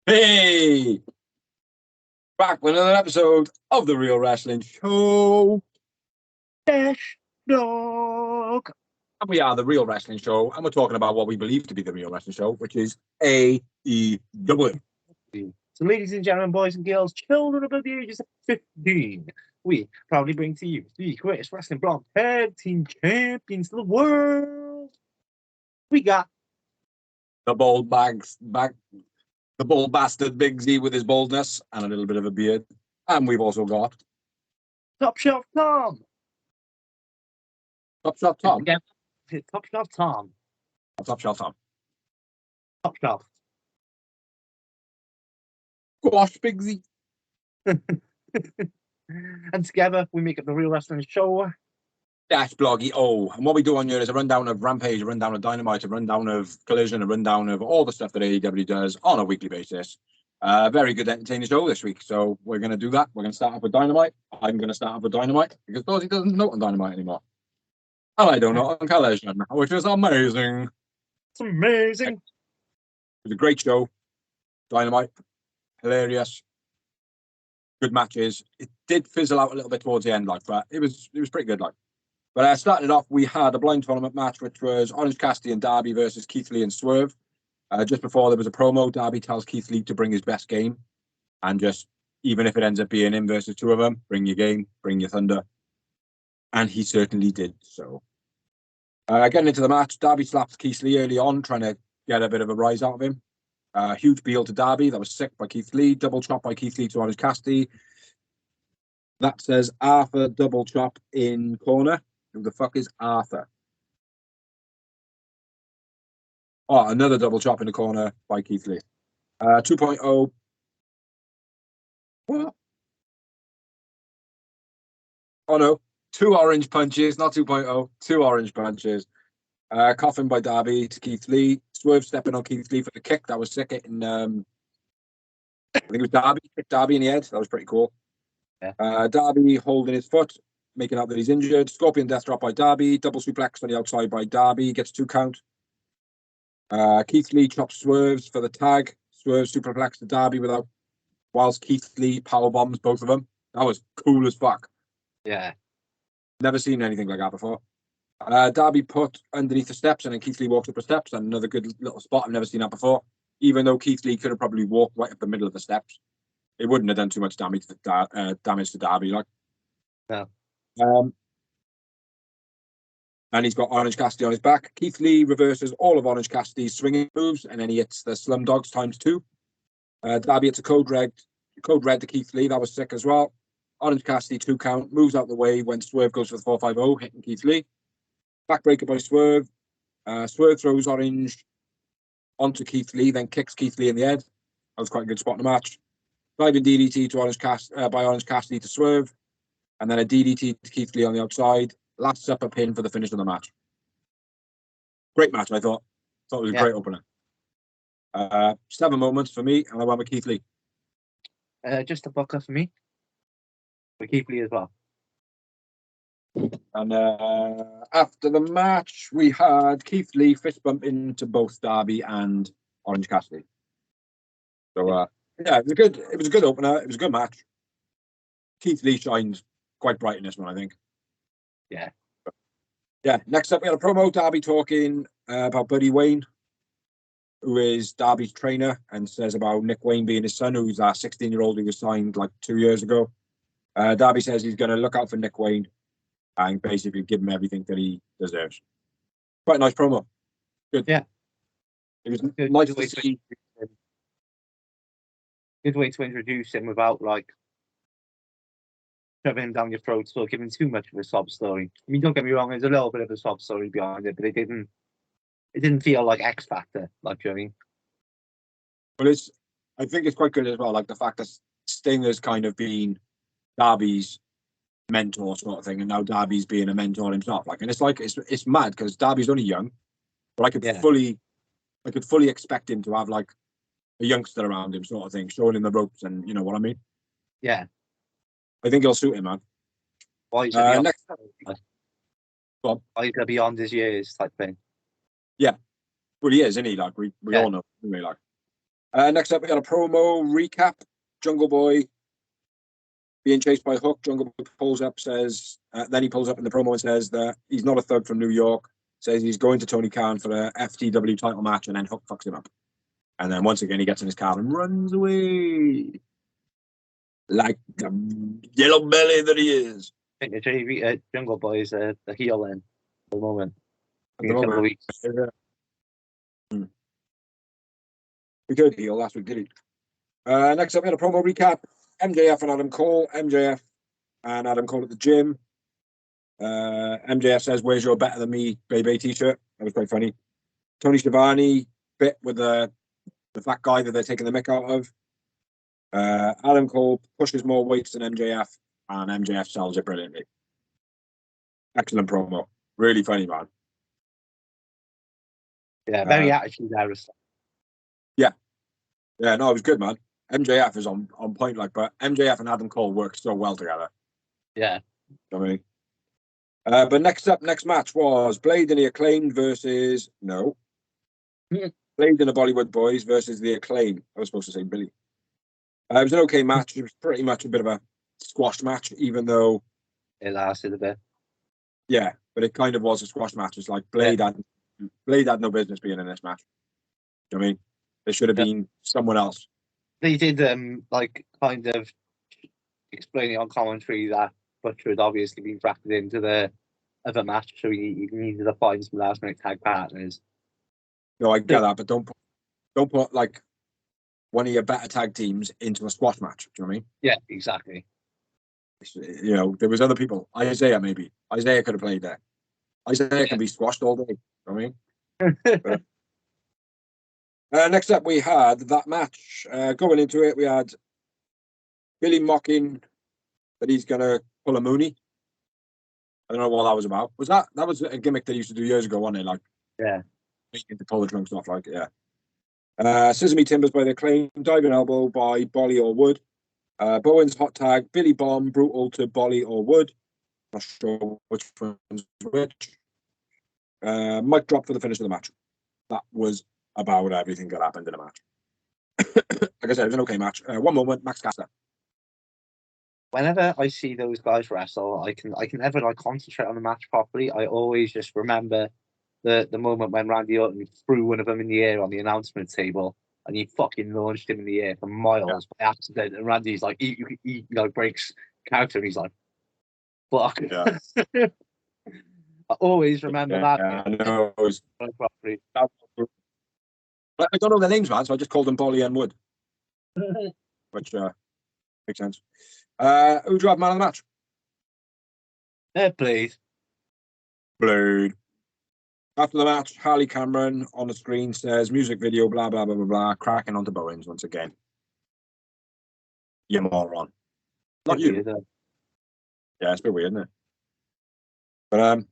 Hey! Back with another episode of The Real Wrestling Show. Dash Dog. And we are The Real Wrestling Show, and we're talking about what we believe to be The Real Wrestling Show, which is AEW. So, ladies and gentlemen, boys and girls, children above the ages of 15, we proudly bring to you the greatest wrestling blog tag team champions of the world. We got The bold the bold bastard Big Z with his boldness and a little bit of a beard. And we've also got Top Shelf Tom. Top Shelf Tom. Top Shelf Tom. Top Shelf Tom. Top Shelf. Gosh, Big Z. And together we make up the Real Wrestling Show. Dash Bloggy O. And what we do on here is a rundown of Rampage, a rundown of Dynamite, a rundown of Collision, a rundown of all the stuff that AEW does on a weekly basis. Very good entertaining show this week. So we're going to do that. We're going to start off with Dynamite. I'm going to start off with Dynamite because Dorsey doesn't know on Dynamite anymore. And I don't know on Collision, which is amazing. It's amazing. It was a great show. Dynamite. Hilarious. Good matches. It did fizzle out a little bit towards the end, but it was pretty good, But started off, we had a blind tournament match, which was Orange Cassidy and Darby versus Keith Lee and Swerve. Just before there was a promo, Darby tells Keith Lee to bring his best game. And just, even if it ends up being him versus two of them, bring your game, bring your thunder. And he certainly did so. Getting into the match, Darby slaps Keith Lee early on, trying to get a bit of a rise out of him. Huge heel to Darby. That was sick by Keith Lee. Double chop by Keith Lee to Orange Cassidy. That says Arthur double chop in corner. Who the fuck is Arthur? Oh, another double chop in the corner by Keith Lee. 2.0. What? Oh no. 2 orange punches, not 2.0. 2 orange punches. Coffin by Darby to Keith Lee. Swerve stepping on Keith Lee for the kick. That was sick. In, I think it was Darby. Kicked Darby in the head. That was pretty cool. Yeah. Darby holding his foot, making out that he's injured. Scorpion death drop by Darby. Double suplex on the outside by Darby. Gets 2 count. Keith Lee chops Swerves for the tag. Swerve superplex to Darby whilst Keith Lee power bombs both of them. That was cool as fuck. Yeah. Never seen anything like that before. Darby put underneath the steps and then Keith Lee walks up the steps. And another good little spot. I've never seen that before. Even though Keith Lee could have probably walked right up the middle of the steps. It wouldn't have done too much damage to Darby. No. And he's got Orange Cassidy on his back. Keith Lee reverses all of Orange Cassidy's swinging moves, and then he hits the Slum Dogs ×2. Darby hits a code red to Keith Lee. That was sick as well. Orange Cassidy 2 count, moves out the way when Swerve goes for the 450, hitting Keith Lee. Backbreaker by Swerve. Swerve throws Orange onto Keith Lee, then kicks Keith Lee in the head. That was quite a good spot in the match. Diving DDT to by Orange Cassidy to Swerve, and then a DDT to Keith Lee on the outside. Last up a pin for the finish of the match. Great match, I thought. Thought it was a great opener. 7 moments for me, and I went with Keith Lee. Just a bucker for me. For Keith Lee as well. And after the match, we had Keith Lee fist bump into both Darby and Orange Cassidy. So yeah, it was a good opener. It was a good match. Keith Lee shined quite bright in this one, I think. Yeah. Yeah. Next up, we had a promo. Darby talking about Buddy Wayne, who is Darby's trainer, and says about Nick Wayne being his son, who's a 16-year-old who was signed like 2 years ago. Darby says he's going to look out for Nick Wayne and basically give him everything that he deserves. Quite a nice promo. Good. Yeah. It was nice to see. Good way to introduce him without shoving him down your throat, so giving too much of a sob story. I mean, don't get me wrong, there's a little bit of a sob story behind it, but it didn't feel like X Factor, you know what I mean? Well, I think it's quite good as well, the fact that Sting has kind of been Darby's mentor sort of thing, and now Darby's being a mentor himself. And it's mad because Darby's only young, but I could fully expect him to have a youngster around him sort of thing, showing him the ropes, and you know what I mean? Yeah. I think he'll suit him, man. Why he's beyond his years type thing. Yeah. Well, he is, isn't he? We all know. Next up, we got a promo recap. Jungle Boy being chased by Hook. Jungle Boy pulls up, says, then he pulls up in the promo and says that he's not a thug from New York. Says he's going to Tony Khan for the FTW title match, and then Hook fucks him up. And then once again, he gets in his car and runs away like the yellow belly that he is. I think the Jungle Boy is the heel in at the moment. At the moment. We could heel last week, did he? Next up, we had a promo recap. MJF and Adam Cole. MJF and Adam Cole at the gym. MJF says, "Where's your better than me, baby t-shirt?" That was quite funny. Tony Schiavone bit with the fat guy that they're taking the mick out of. Adam Cole pushes more weights than MJF, and MJF sells it brilliantly. Excellent promo. Really funny, man. Yeah, very attitude there. Yeah, no, it was good, man. MJF is on point, like, but MJF and Adam Cole work so well together. Yeah. I mean, but next match was Blade and the Acclaimed versus Blade and the Bollywood Boys versus the Acclaim. I was supposed to say Billy. It was an okay match. It was pretty much a bit of a squash match, even though it lasted a bit. Yeah, but it kind of was a squash match. It's like Blade had no business being in this match. You know what I mean? It should have been someone else. They did like kind of explaining on commentary that Butcher had obviously been drafted into the other match, so he needed to find some last minute tag partners. No, I get that, but don't put like one of your better tag teams into a squash match. Do you know what I mean? Yeah, exactly. You know, there was other people. Isaiah maybe. Isaiah could have played there. Isaiah can be squashed all day. You know what I mean? Next up, we had that match. Going into it, we had Billy mocking that he's going to pull a Mooney. I don't know what that was about. That was a gimmick they used to do years ago, wasn't it? Like, to pull the trunks off, like, Sesame Timbers by the Acclaim, diving elbow by Bolly or Wood. Bowen's hot tag, Billy Bomb, brutal to Bolly or Wood. Not sure which one's which. Mic drop for the finish of the match. That was about everything that happened in the match. Like I said, it was an okay match. One moment, Max Caster. Whenever I see those guys wrestle, I can never like concentrate on the match properly. I always just remember the moment when Randy Orton threw one of them in the air on the announcement table and he fucking launched him in the air for miles by accident. And Randy's like, he like breaks character and he's like, fuck. Yeah. I always remember that. I know. I don't know their names, man, so I just called them Bolly and Wood. Which makes sense. Who do you have man of the match? Please. Blade. After the match, Harley Cameron on the screen says, music video, blah, blah, blah, blah, blah, cracking onto Bowens once again. You moron. Not you. Yeah, it's a bit weird, isn't it? But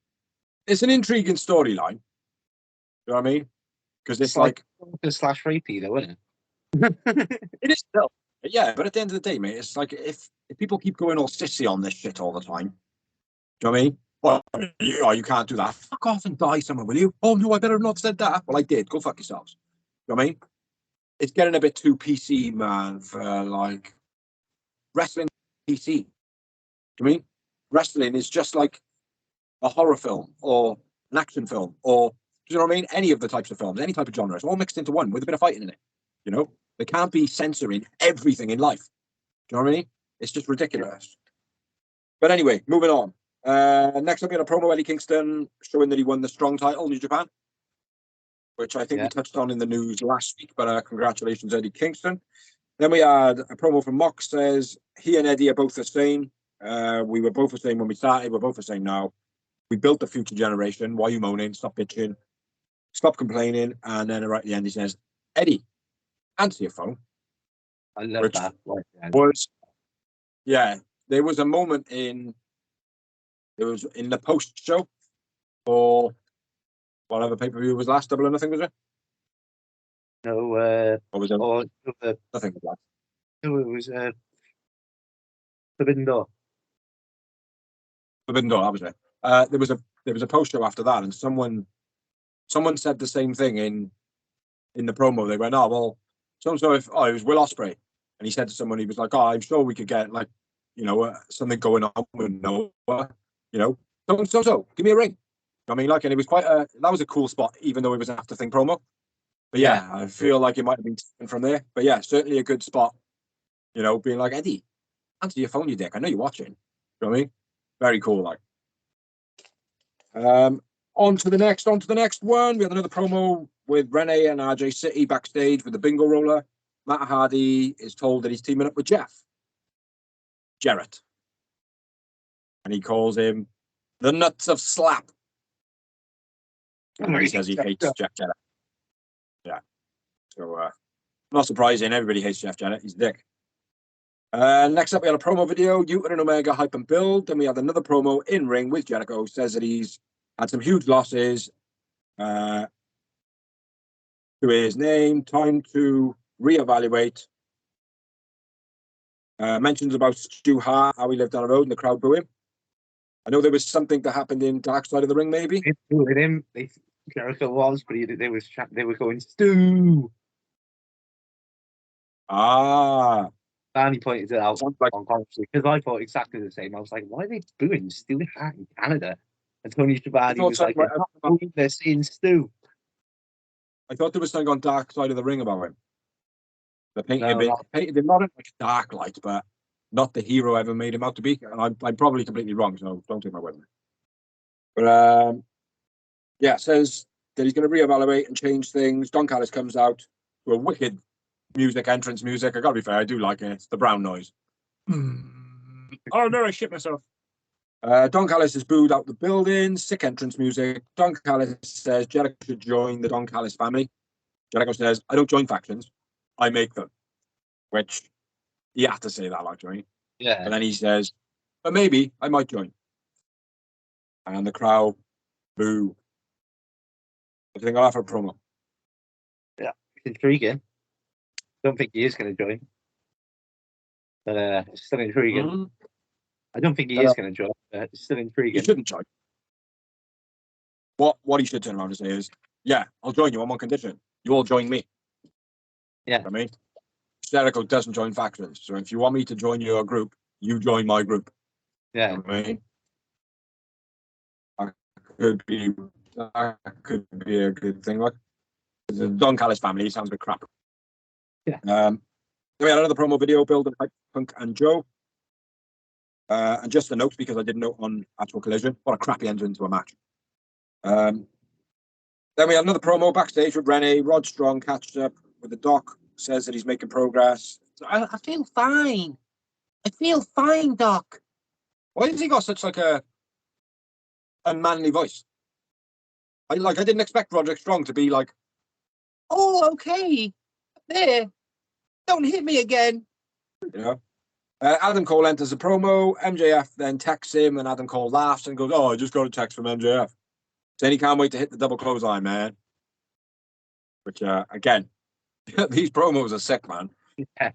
it's an intriguing storyline. You know what I mean? Because it's like slash rapey, though, isn't it? It is still. Yeah, but at the end of the day, mate, it's like if people keep going all sissy on this shit all the time, do you know what I mean? Well, you can't do that. Fuck off and die somewhere, will you? Oh, no, I better have not said that. Well, I did. Go fuck yourselves. You know what I mean? It's getting a bit too PC, man, for like wrestling PC. Do you know what I mean? Wrestling is just like a horror film or an action film or, do you know what I mean? Any of the types of films, any type of genre, it's all mixed into one with a bit of fighting in it. You know? They can't be censoring everything in life. Do you know what I mean? It's just ridiculous. But anyway, moving on. Next up, we had a promo Eddie Kingston showing that he won the Strong title in New Japan, which I think we touched on in the news last week, but congratulations, Eddie Kingston. Then we had a promo from Mox says, he and Eddie are both the same. We were both the same when we started. We're both the same now. We built the future generation. Why are you moaning? Stop bitching. Stop complaining. And then right at the end, he says, Eddie, answer your phone. I love that. There was a moment in the post show or whatever pay-per-view was last, Double or Nothing, was it? No, what was it? Nothing was last. No, it was Forbidden Door. Forbidden Door, that was it. There was a post show after that, and someone said the same thing in the promo. They went, "Oh well, so if it was Will Ospreay, and he said to someone, he was like, "Oh, I'm sure we could get like, something going on with Noah, so give me a ring." I mean, like, and it was that was a cool spot, even though it was an after thing promo. But yeah, I feel like it might have been taken from there. But yeah, certainly a good spot. Being like, Eddie, answer your phone, you dick. I know you're watching. You know what I mean? Very cool, like. On to the next one. We had another promo with Renee and RJ City backstage with the bingo roller. Matt Hardy is told that he's teaming up with Jarrett. And he calls him the Nuts of Slap. And he says he hates Jeff Jarrett. Yeah. So, not surprising. Everybody hates Jeff Jarrett. He's a dick. Next up, we had a promo video. Utah and Omega hype and build. Then we had another promo in ring with Jericho. Says that he's had some huge losses to his name. Time to reevaluate. Mentions about Stu Hart, how he lived down the road and the crowd boo him. I know there was something that happened in Dark Side of the Ring, maybe. With him, Jericho was, but they were going Stu. Ah. Danny pointed it out like, because I thought exactly the same. I was like, why are they booing Stu Hart in Canada? And Tony Schiavone was like, they're seeing Stu. I thought there was something on Dark Side of the Ring about him. They painted him not in like a dark light, but not the hero ever made him out to be. And I'm probably completely wrong, so don't take my word. But yeah, says that he's going to reevaluate and change things. Don Callis comes out to a wicked entrance music. I gotta be fair, I do like it. It's the brown noise. Oh no, I shit myself. Don Callis is booed out the building. Sick entrance music. Don Callis says Jericho should join the Don Callis family. Jericho says, I don't join factions, I make them. Which you have to say that, like, join. Yeah. And then he says, but maybe I might join. And the crowd boo. I think I'll have a promo. Yeah, it's intriguing. Don't think he is going to join. But it's still intriguing. Mm-hmm. I don't think he is going to join, but it's still intriguing. He shouldn't join. What he should turn around and say is, yeah, I'll join you on one condition. You all join me. Yeah. You know what I mean? Jericho doesn't join factions. So if you want me to join your group, you join my group. Yeah. You know what I mean? That could be a good thing. Like the Don Callis family sounds a bit crap. Yeah. Then we had another promo video building Punk and Joe. And just a note, because I didn't note on actual Collision, what a crappy ending to a match. Then we had another promo backstage with Renee. Rod Strong catches up with the Doc, says that he's making progress. I feel fine. I feel fine, Doc. Why has he got such like a unmanly voice? I didn't expect Roderick Strong to be like, oh, okay, there, don't hit me again. You know. Adam Cole enters a promo. MJF then texts him, and Adam Cole laughs and goes, "Oh, I just got a text from MJF saying he can't wait to hit the double clothesline, man." Which again, these promos are sick, man. Yeah.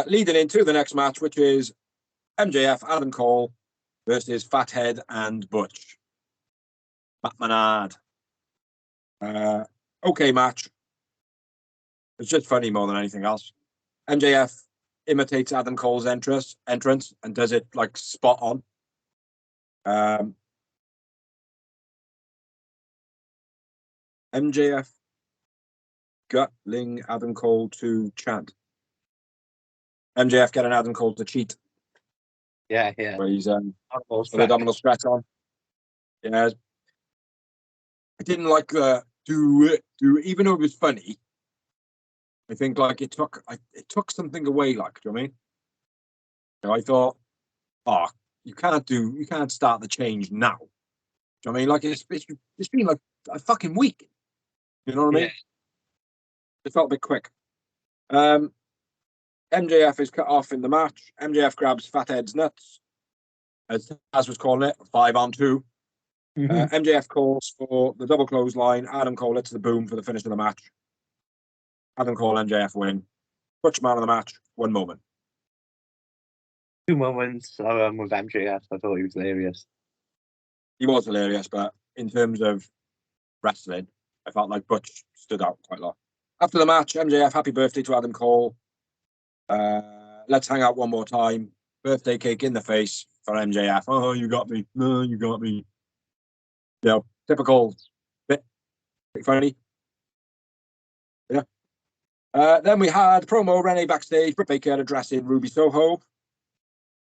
Leading into the next match, which is MJF, Adam Cole versus Fathead and Butch. Matt Menard. Okay match. It's just funny more than anything else. MJF imitates Adam Cole's entrance and does it like spot on. MJF gutling Adam Cole to chant. MJF getting Adam Cole to cheat. Yeah. Where he's the abdominal stretch on. Yeah. I didn't like do it, even though it was funny. I think like it took something away, like, do you know what I mean? So I thought, you can't start the change now. Do you know what I mean? Like it's been like a fucking week. You know what I mean? It felt a bit quick. MJF is cut off in the match. MJF grabs Fathead's nuts, as was calling it, 5-on-2. Mm-hmm. MJF calls for the double clothesline. Adam Cole hits the boom for the finish of the match. Adam Cole, MJF win. Butch man of the match, 1 moment. 2 moments with MJF. I thought he was hilarious. He was hilarious, but in terms of wrestling, I felt like Butch stood out quite a lot. After the match, MJF, happy birthday to Adam Cole. Let's hang out one more time. Birthday cake in the face for MJF. Oh, you got me. No, you got me. You know, typical bit. Pretty funny. Yeah. Then we had promo Renee backstage. Britt Baker addressing Ruby Soho.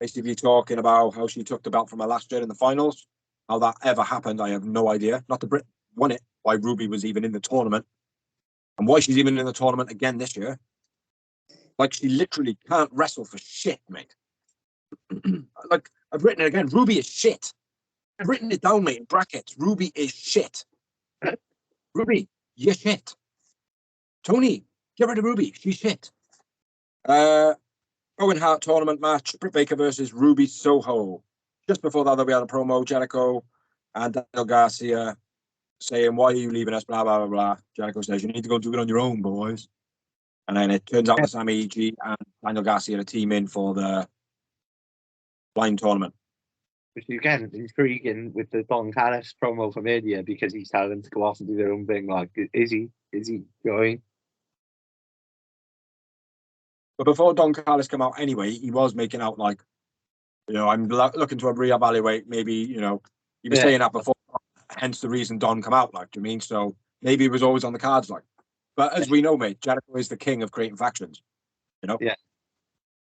Basically talking about how she took the belt from her last year in the finals. How that ever happened, I have no idea. Not that Britt won it, why Ruby was even in the tournament. And why she's even in the tournament again this year. Like, she literally can't wrestle for shit, mate. Like, I've written it again. Ruby is shit. I've written it down, mate, in brackets. Ruby is shit. Ruby, you're shit. Tony, get rid of Ruby. She's shit. Owen Hart tournament match. Britt Baker versus Ruby Soho. Just before that, we had a promo. Jericho and Daniel Garcia saying, why are you leaving us? Blah, blah, blah, blah. Jericho says, you need to go do it on your own, boys. And then it turns out that Sammy G and Daniel Garcia are a team in for the blind tournament. Which again, intriguing with the Don Callis promo from earlier because he's telling them to go off and do their own thing. Like, is he going? But before Don Callis came out anyway, he was making out like, you know, I'm looking to reevaluate. Maybe, you know, he was saying that before, hence the reason Don come out. Like, do you mean? So maybe it was always on the cards. Like, but as we know, mate, Jericho is the king of creating factions. You know, Yeah,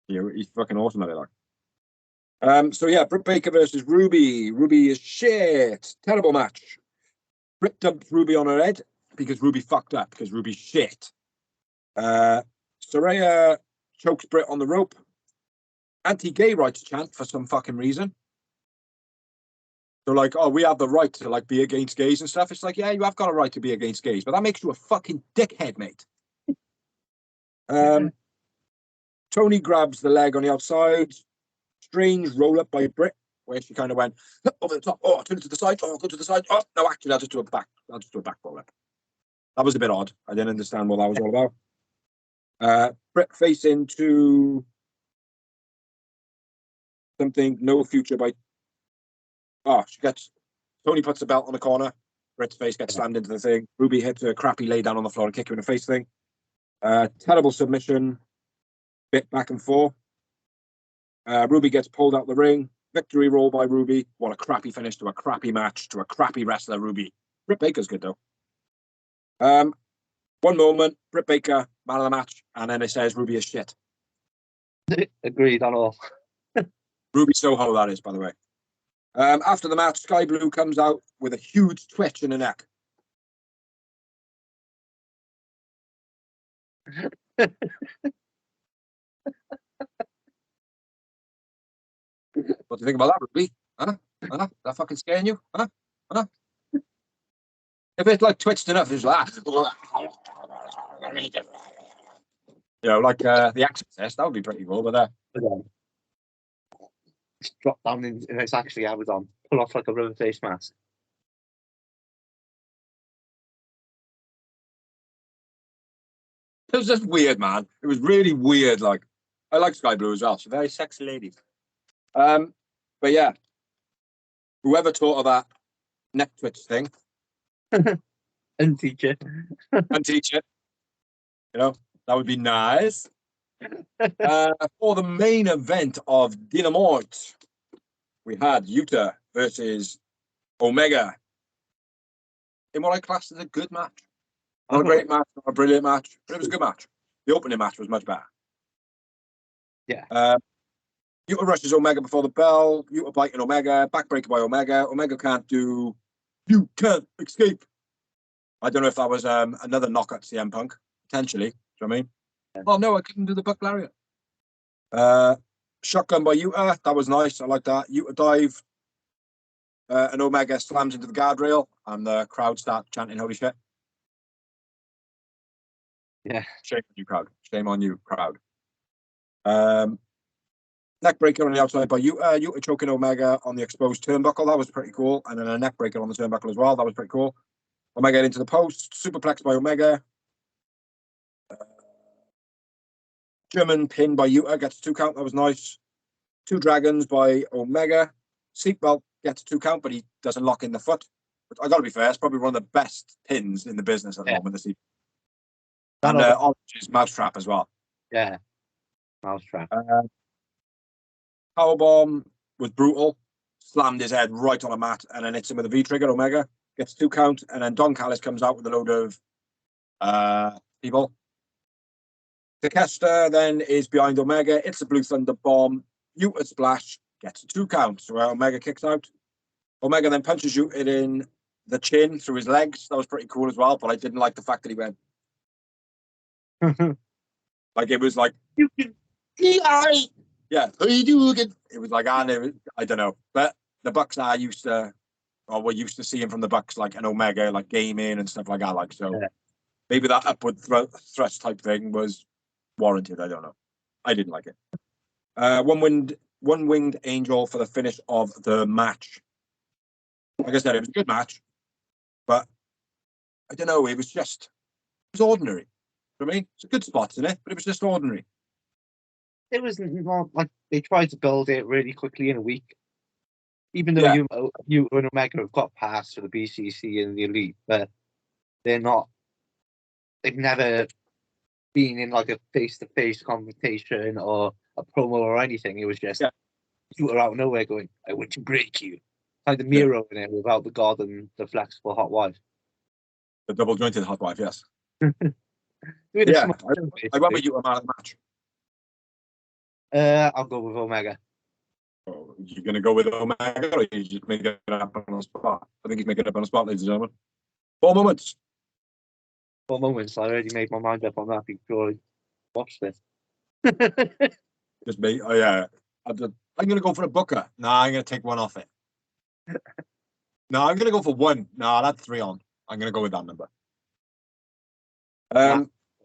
he's fucking awesome at it. Like, so yeah, Britt Baker versus Ruby. Ruby is shit. Terrible match. Britt dumped Ruby on her head because Ruby fucked up because Ruby's shit. Saraya chokes Britt on the rope. Anti-gay rights chant for some fucking reason. They're like, oh, we have the right to like be against gays and stuff. It's like, yeah, you have got a right to be against gays, but that makes you a fucking dickhead, mate. Tony grabs the leg on the outside. Strange roll up by Britt, where she kind of went over the top. Oh, turn it to the side. Oh, go to the side. Oh, no, actually, I'll just do a back roll up. That was a bit odd. I didn't understand what that was all about. Britt facing to something, no future by. Oh, Tony puts the belt on the corner. Britt's face gets slammed into the thing. Ruby hits a crappy lay down on the floor and kick her in the face thing. Terrible submission. Bit back and forth. Ruby gets pulled out the ring. Victory roll by Ruby. What a crappy finish to a crappy match to a crappy wrestler, Ruby. Britt Baker's good, though. One moment, Britt Baker, man of the match, and then it says Ruby is shit. agreed on all. Ruby Soho, that is, by the way. After the match, Sky Blue comes out with a huge twitch in the neck. What do you think about that, Ruby? Huh? That fucking scaring you? Huh? If it's like twitched enough, it's like, you know, like the Exorcist, that would be pretty cool. But Just drop down and it's actually Amazon. Pull off like a rubber face mask. it was just weird, man. It was really weird. Like, I like Sky Blue as well. She's a very sexy lady. But yeah, whoever taught her that neck twitch thing And teach it. and teach it, you know, that would be nice. For the main event of Dynamite, we had Yuta versus Omega in what I classed as a good match. Not a great match, not a brilliant match, but it was a good match. The opening match was much better. Yeah. Yuta rushes Omega before the bell. Yuta biting Omega. Backbreaker by Omega. Omega can't do. You can't escape. I don't know if that was another knock at CM Punk. Potentially. Do you know what I mean? Yeah. Oh, no, I couldn't do the Buck Lariat. Shotgun by Yuta. That was nice. I like that. Yuta dive. And Omega slams into the guardrail. And the crowd start chanting, holy shit. Yeah. Shame on you, crowd. Shame on you, crowd. Neck breaker on the outside by Yuta. Yuta choking Omega on the exposed turnbuckle. That was pretty cool. And then a neck breaker on the turnbuckle as well. That was pretty cool. Omega into the post. Superplex by Omega. German pin by Yuta. Gets a 2 count. That was nice. 2 dragons by Omega. Seatbelt gets a 2 count, but he doesn't lock in the foot. But I got to be fair, it's probably one of the best pins in the business at the moment this evening. And Orange's Mousetrap as well. Yeah, Mousetrap. Powerbomb was brutal. Slammed his head right on a mat and then hits him with a V-trigger. Omega gets 2 count. And then Don Callis comes out with a load of people. Takeshita then is behind Omega. It's a Blue Thunder Bomb. Yuta Splash gets 2 counts where Omega kicks out. Omega then punches Yuta in the chin through his legs. That was pretty cool as well, but I didn't like the fact that he went. Like it was like, you can, yeah, it was like, I don't know. But the Bucks are used to, or we're used to seeing from the Bucks like an Omega, like gaming and stuff like that. Like, so maybe that upward thrust type thing was warranted. I don't know. I didn't like it. One-winged angel for the finish of the match. Like I said, it was a good match, but I don't know. It was ordinary. For me, it's a good spot in it, but it was just ordinary. It was not like they tried to build it really quickly in a week. Even though you and Omega have got past for the BCC and the Elite, but they're not. They've never been in like a face-to-face confrontation or a promo or anything. It was just you were out of nowhere going, "I want to break you." Like the Miro in it without the god and the flexible hot wife. The double jointed hot wife, yes. I went with you a man of the match. I'll go with Omega. Oh, you're going to go with Omega, or you just make it up on the spot? I think he's making it up on the spot, ladies and gentlemen. 4 moments. 4 moments. I already made my mind up on that before I watched this. Just me. Oh yeah. I'm going to go for a Booker. No, I'm going to take one off it. No, I'm going to go for 1. No, that's 3 on. I'm going to go with that number.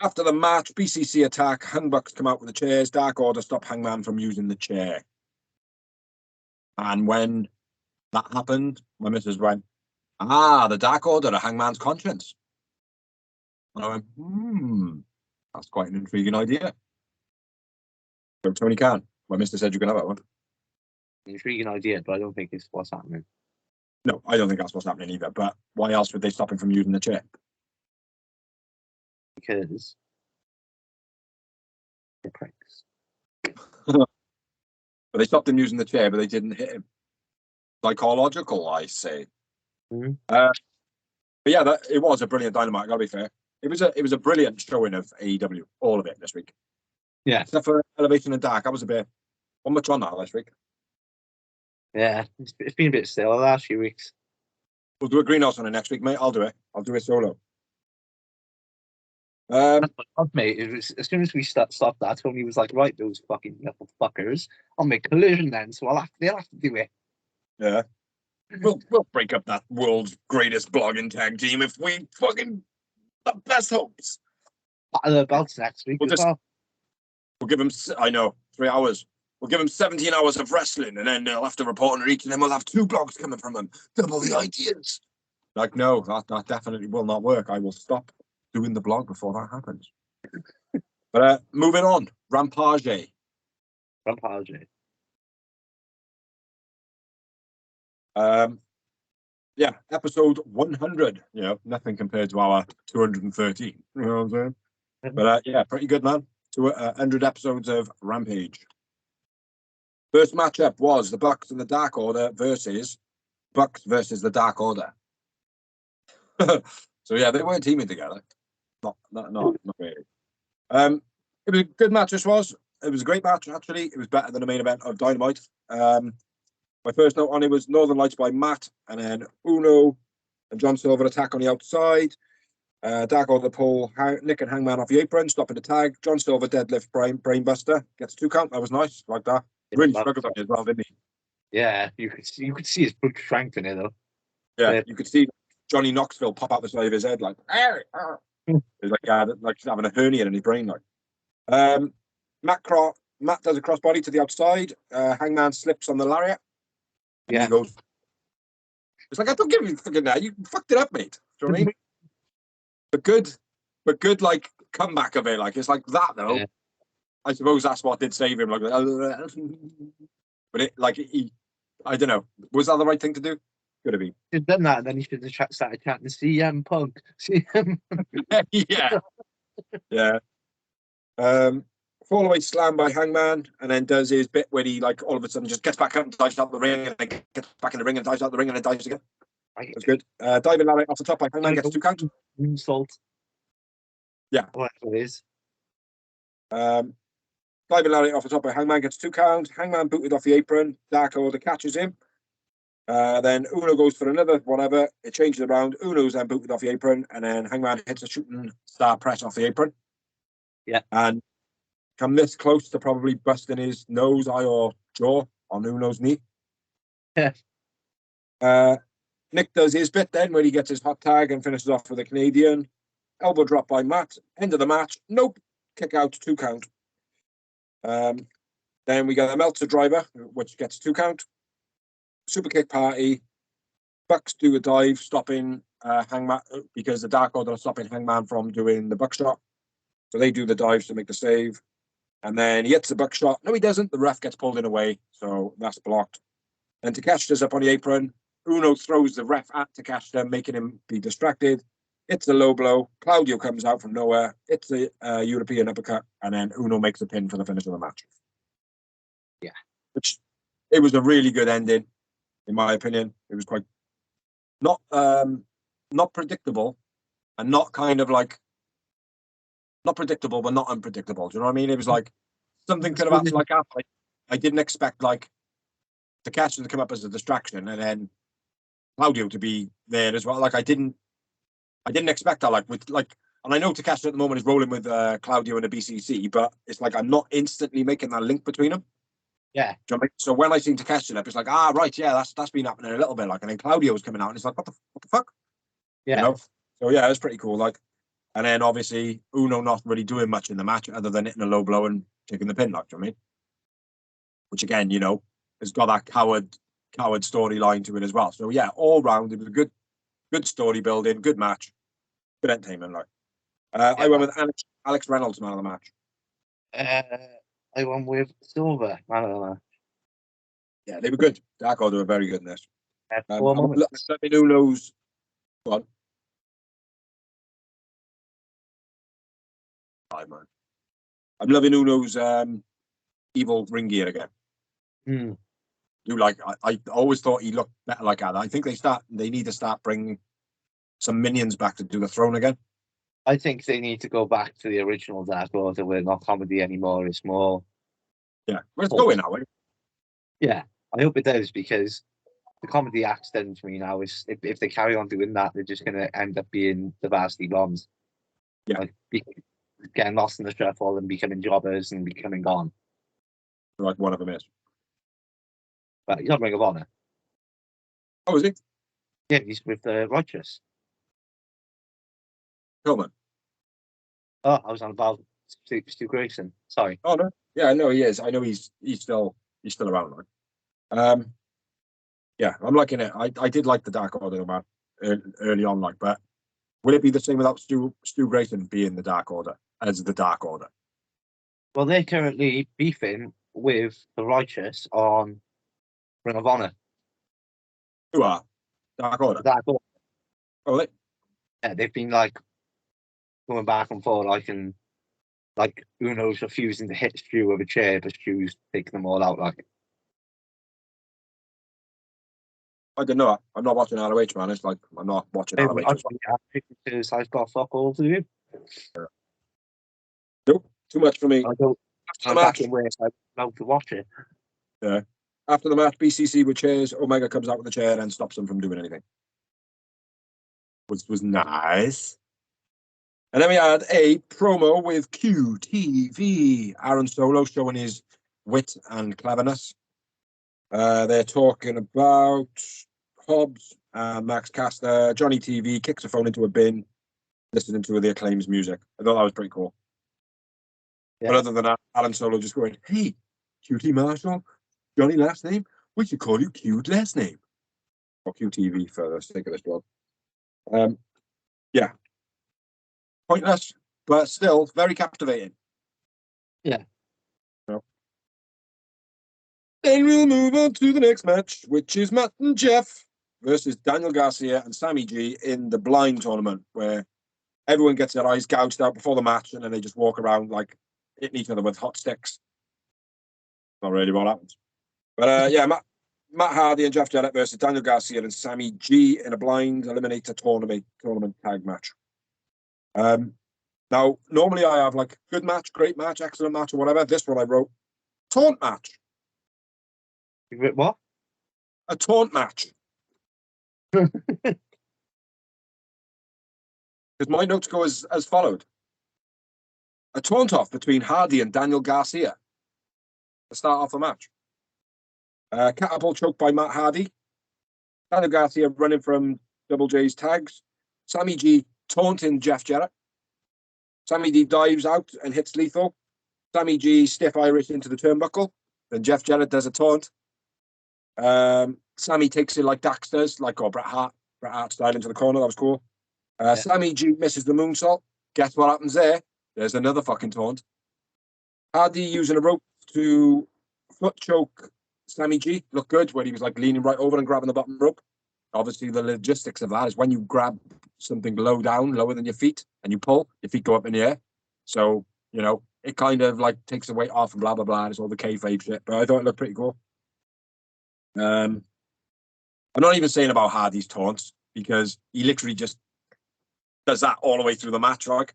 After the match, BCC attack. Hungbucks come out with the chairs. Dark Order stop Hangman from using the chair. And when that happened, my missus went, the Dark Order are Hangman's conscience. And I went, that's quite an intriguing idea. So Tony Khan, my mister said you can have that one. Intriguing idea, but I don't think it's what's happening. No, I don't think that's what's happening either. But why else would they stop him from using the chair? Because they're pricks. But they stopped him using the chair, but they didn't hit him. Psychological, I say. Mm-hmm. But yeah, it was a brilliant Dynamite. Gotta be fair. It was a brilliant showing of AEW, all of it this week. Yeah, except for Elevation and Dark. I was a bit. Not much on that last week. Yeah, it's been a bit still the last few weeks. We'll do a greenhouse on it next week, mate. I'll do it. I'll do it solo. Mate, it was, as soon as we stopped that, Tony was like, "Right, those fucking little fuckers, I'll make Collision then, so they'll have to do it." Yeah, we'll break up that world's greatest blogging tag team if we fucking the best hopes. The belts next week as well. We'll give them. I know 3 hours. We'll give them 17 hours of wrestling, and then they'll have to report on each, and then we'll have 2 blogs coming from them. Double the ideas. Like, no, that definitely will not work. I will stop doing the blog before that happens. But moving on, Rampage. Yeah, episode 100. You know, nothing compared to our 213. You know what I'm saying? But yeah, pretty good, man. 100 episodes of Rampage. First matchup was the Bucks and the Dark Order versus Bucks versus the Dark Order. So yeah, they weren't teaming together. Not really. It was a good match. This was. It was a great match. Actually, it was better than the main event of Dynamite. My first note on it was Northern Lights by Matt, and then Uno and John Silver attack on the outside. Dark Order pull Nick and Hangman off the apron, stopping the tag. John Silver deadlift brainbuster, gets a 2 count. That was nice, like that. Really struggled on it as well, didn't he? Yeah, you could see his brute strength in it though. Yeah, you could see Johnny Knoxville pop out the side of his head like, he's like he's having a hernia in his brain. Like, Matt does a crossbody to the outside. Hangman slips on the lariat. And he goes, it's like, I don't give you fucking that. You fucked it up, mate. Do you know what I mean? But good, like comeback of it. Like it's like that though. Yeah. I suppose that's what did save him. Like, but it, like I don't know. Was that the right thing to do? Could have been. He'd done that, and then he should have started chatting CM Punk. CM. Yeah. Yeah. Fall away slam by Hangman, and then does his bit where he like all of a sudden just gets back up and dives out the ring, and then gets back in the ring and dives out the ring and then dives again. That's good. Diving Larry off the top by Hangman gets 2 count. Insult. Yeah. Whatever it is. Diving Larry off the top by Hangman gets 2 count. Hangman booted off the apron. Dark Order catches him. Then Uno goes for another whatever. It changes around. Uno's then booted off the apron, and then Hangman hits a shooting star press off the apron. Yeah. And come this close to probably busting his nose, eye, or jaw on Uno's knee. Yeah. Nick does his bit then, where he gets his hot tag and finishes off with a Canadian. Elbow drop by Matt. End of the match. Nope. Kick out, 2 count. Then we got a Meltzer driver, which gets 2 count. Super kick party. Bucks do a dive, stopping Hangman, because the Dark Order are stopping Hangman from doing the buckshot. So they do the dives to make the save. And then he hits the buckshot. No, he doesn't. The ref gets pulled in away, so that's blocked. Then Takeshita's up on the apron. Uno throws the ref at Takeshita, making him be distracted. It's a low blow. Claudio comes out from nowhere. It's the European uppercut, and then Uno makes a pin for the finish of the match. Yeah. Which, it was a really good ending, in my opinion. It was quite not predictable, and not kind of like not predictable, but not unpredictable. Do you know what I mean? It was like something could have happened like that. I didn't expect like the catch to come up as a distraction, and then Claudio to be there as well. Like I didn't expect that. Like with like, and I know Takeshita at the moment is rolling with Claudio in the BCC, but it's like I'm not instantly making that link between them. Yeah. Do you know what I mean? So when I seen Takeshita up, it's like, right, yeah, that's been happening a little bit. Like, and then Claudio was coming out, and it's like, what the fuck? Yeah. You know? So yeah, it was pretty cool. Like, and then obviously Uno not really doing much in the match other than hitting a low blow and taking the pin. Like, do you know what I mean? Which again, you know, has got that coward storyline to it as well. So yeah, all round it was a good story building, good match, good entertainment. Like, I went with Alex Reynolds, man of the match. I went with Silver, man of the match. Yeah, they were good. Dark Order were very good in this. I'm loving Uno's. Go on. Hi, man. I'm loving Uno's evil ring gear again. I always thought he looked better like that. I think they need to start bringing some minions back to do the throne again. I think they need to go back to the original Dark Order. We're not comedy anymore. It's more. Yeah, well, it's going that way. Yeah, I hope it does, because the comedy acts then for me now is if they carry on doing that, they're just going to end up being the Varsity Blondes. Yeah. Like, getting lost in the shuffle and becoming jobbers and becoming gone. Like one of them is. But he's on Ring of Honor. Oh, is he? Yeah, he's with the Righteous. Hillman. Oh, I was on about Stu Grayson. Sorry. Oh no. Yeah, I know he is. I know he's still around. Like. Yeah, I'm liking it. I did like the Dark Order, man, early on, like, but will it be the same without Stu Grayson being the Dark Order as the Dark Order? Well, they're currently beefing with the Righteous on Ring of Honor. Who are? Dark Order? Dark Order. Oh, yeah, they've been like going back and forth, like Uno's refusing to hit Stu with a chair, but Stu's taking them all out. Like, I don't know. I'm not watching ROH, man. It's like I'm not watching ROH. Because I've got fuck all to do. Nope, too much for me. I'm back in where I'm allowed to watch it. Yeah. After the match, BCC with chairs. Omega comes out with the chair and stops them from doing anything, which was nice. And then we had a promo with QTV. Aaron Solo showing his wit and cleverness. They're talking about Hobbs, Max Caster, Johnny TV kicks a phone into a bin, listening to the Acclaim's music. I thought that was pretty cool. Yeah. But other than that, Alan Solo just going, "Hey, QT Marshall, Johnny last name. We should call you Q'd last name." Or QTV for the sake of this job. Yeah. Pointless, but still very captivating. Yeah. So. Then we'll move on to the next match, which is Matt and Jeff versus Daniel Garcia and Sammy G in the blind tournament, where Everyone gets their eyes gouged out before the match, and then they just walk around like hitting each other with hot sticks. Not really what happens. But yeah, Matt Hardy and Jeff Jarrett versus Daniel Garcia and Sammy G in a blind eliminator tournament tag match. Now, normally I have like good match, great match, excellent match, or whatever. This one I wrote taunt match. What? A taunt match. Because my notes go as followed. A taunt off between Hardy and Daniel Garcia to start off the match. Catapult choke by Matt Hardy. Daniel Garcia running from Double J's tags. Sammy G taunting Jeff Jarrett. Sammy D dives out and hits lethal. Sammy G stiff Irish into the turnbuckle. Then Jeff Jarrett does a taunt. Sammy takes it like Dax does, like Bret Hart style into the corner. That was cool. Yeah. Sammy G misses the moonsault. Guess what happens there? There's another fucking taunt. Hardy using a rope to foot choke Sammy G. Looked good when he was like leaning right over and grabbing the bottom rope. Obviously, the logistics of that is when you grab something low down, lower than your feet, and you pull, your feet go up in the air. So, you know, it kind of like takes the weight off and blah, blah, blah. It's all the kayfabe shit. But I thought it looked pretty cool. I'm not even saying about Hardy's taunts because he literally just does that all the way through the match, right?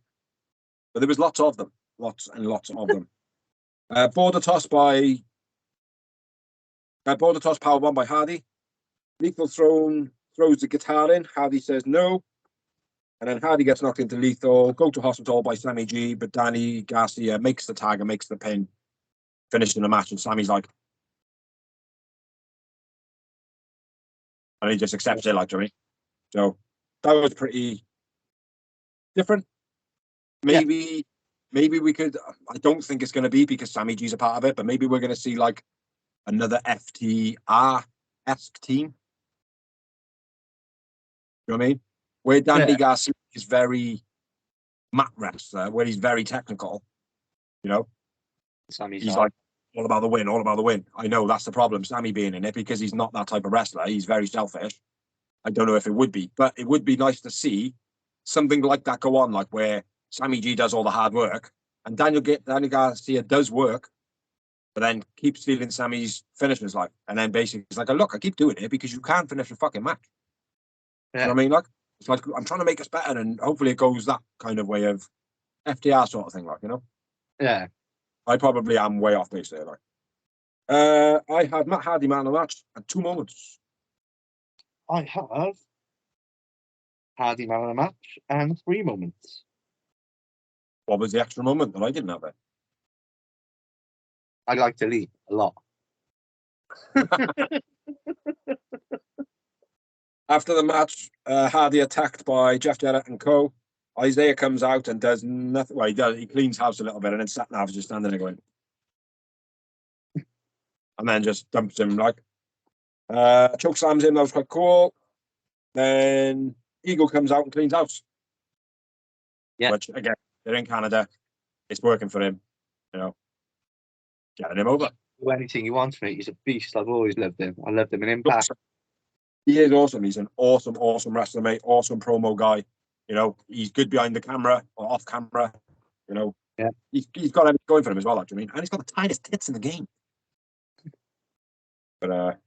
But there was lots of them. Lots and lots of them. Border toss powerbomb by Hardy. Lethal throws the guitar in. Hardy says no. And then Hardy gets knocked into lethal. Go to hospital by Sammy G. But Danny Garcia makes the tag and makes the pin. Finishing the match. And Sammy's like... And he just accepts it, like, to me. So that was pretty different. Maybe we could... I don't think it's going to be because Sammy G's a part of it. But maybe we're going to see, like, another FTR-esque team. You know what I mean? Where Danny Garcia is very mat wrestler, where he's very technical, you know? He's like, all about the win, all about the win. I know that's the problem, Sammy being in it, because he's not that type of wrestler. He's very selfish. I don't know if it would be, but it would be nice to see something like that go on, like where Sammy G does all the hard work and Daniel Garcia does work, but then keeps stealing Sammy's finishes, like, and then basically it's like, look, I keep doing it because you can't finish a fucking match. Yeah. You know what I mean? Like, it's like I'm trying to make us better, and hopefully it goes that kind of way of FTR sort of thing, like, you know? Yeah. I probably am way off base there, like. I had Matt Hardy man of the match at 2 moments. I have Hardy man of the match and 3 moments. What was the extra moment that I didn't have it? I like to leave a lot. After the match, Hardy attacked by Jeff Jarrett and co. Isaiah comes out and does nothing. Well, he does. He cleans house a little bit, and then Satnav's just standing there going, and then just dumps him like. Choke slams him. That was quite cool. Then Eagle comes out and cleans house. Yeah. Which again, they're in Canada. It's working for him. You know, getting him over. Do anything he wants, mate. He's a beast. I've always loved him. I loved him in Impact. He is awesome. He's an awesome wrestler, mate. Awesome promo guy. You know, he's good behind the camera or off camera. You know, yeah, he's got everything going for him as well. Actually, I mean, and he's got the tightest tits in the game. But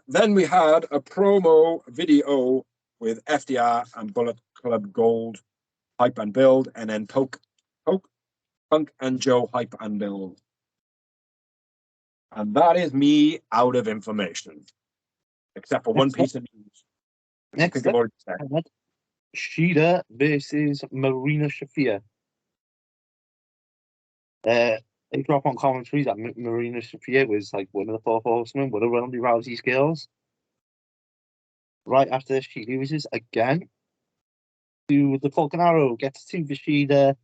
then we had a promo video with FDR and Bullet Club Gold hype and build, and then Punk and Joe hype and build. And that is me out of information, except for one piece of news. Next up, Shida versus Marina Shafir. They drop on commentary that Marina Shafir was like one of the 4 horsemen, one of Ronda Rousey's girls. Right after this, she loses again to the Falcon Arrow, gets 2 for Shida,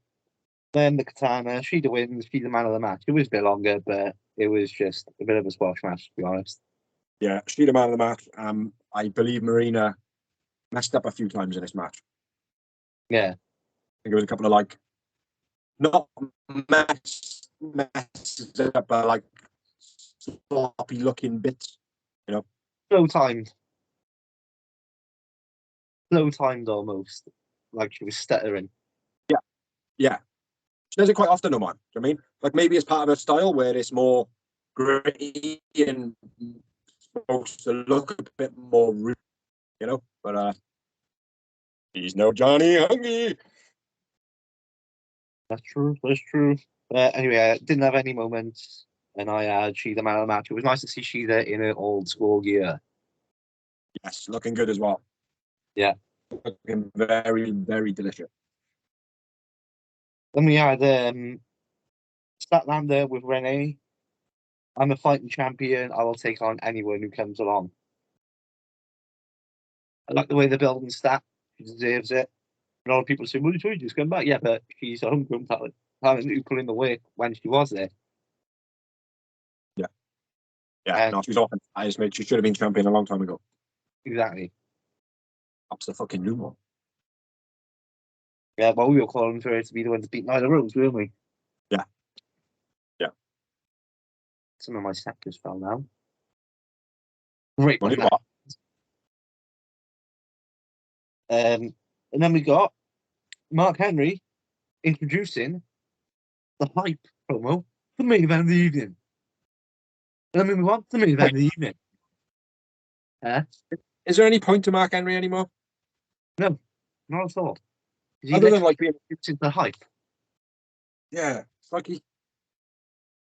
then the Katana. Shida wins, she's the man of the match. It was a bit longer, but it was just a bit of a squash match, to be honest. Yeah, Shida man of the match. I believe Marina messed up a few times in this match. Yeah. I think it was a couple of like, not messes up, but like sloppy looking bits, you know. Slow timed. slow timed almost, like she was stuttering. Yeah. She does it quite often, though, man. Do you know what I mean? Like maybe it's part of her style where it's more gritty and supposed to look a bit more rude, you know? But he's no Johnny Hungee. That's true. That's true. Anyway, I didn't have any moments, and I had Sheila man of the match. It was nice to see Sheila in her old school gear. Yes, looking good as well. Yeah. Looking very, very delicious. Then we had Statlander with Renee. I'm a fighting champion. I will take on anyone who comes along. I like the way they're building Stat. She deserves it. A lot of people say, well, you just come back. Yeah, but she's a homegrown talent who put in the work when she was there. Yeah, no, she was off. I just made she should have been champion a long time ago. Exactly. That's the fucking new one. Yeah, well, we were calling for her to be the one to beat Nyla Rose, weren't we? Yeah. Yeah. Some of my sectors fell down. Great. Well, you know what? And then we got Mark Henry introducing the hype promo for the main event of the evening. And then we move on to the main event of the evening. Is there any point to Mark Henry anymore? No, not at all. He Other than like being, introduces the hype. yeah, it's like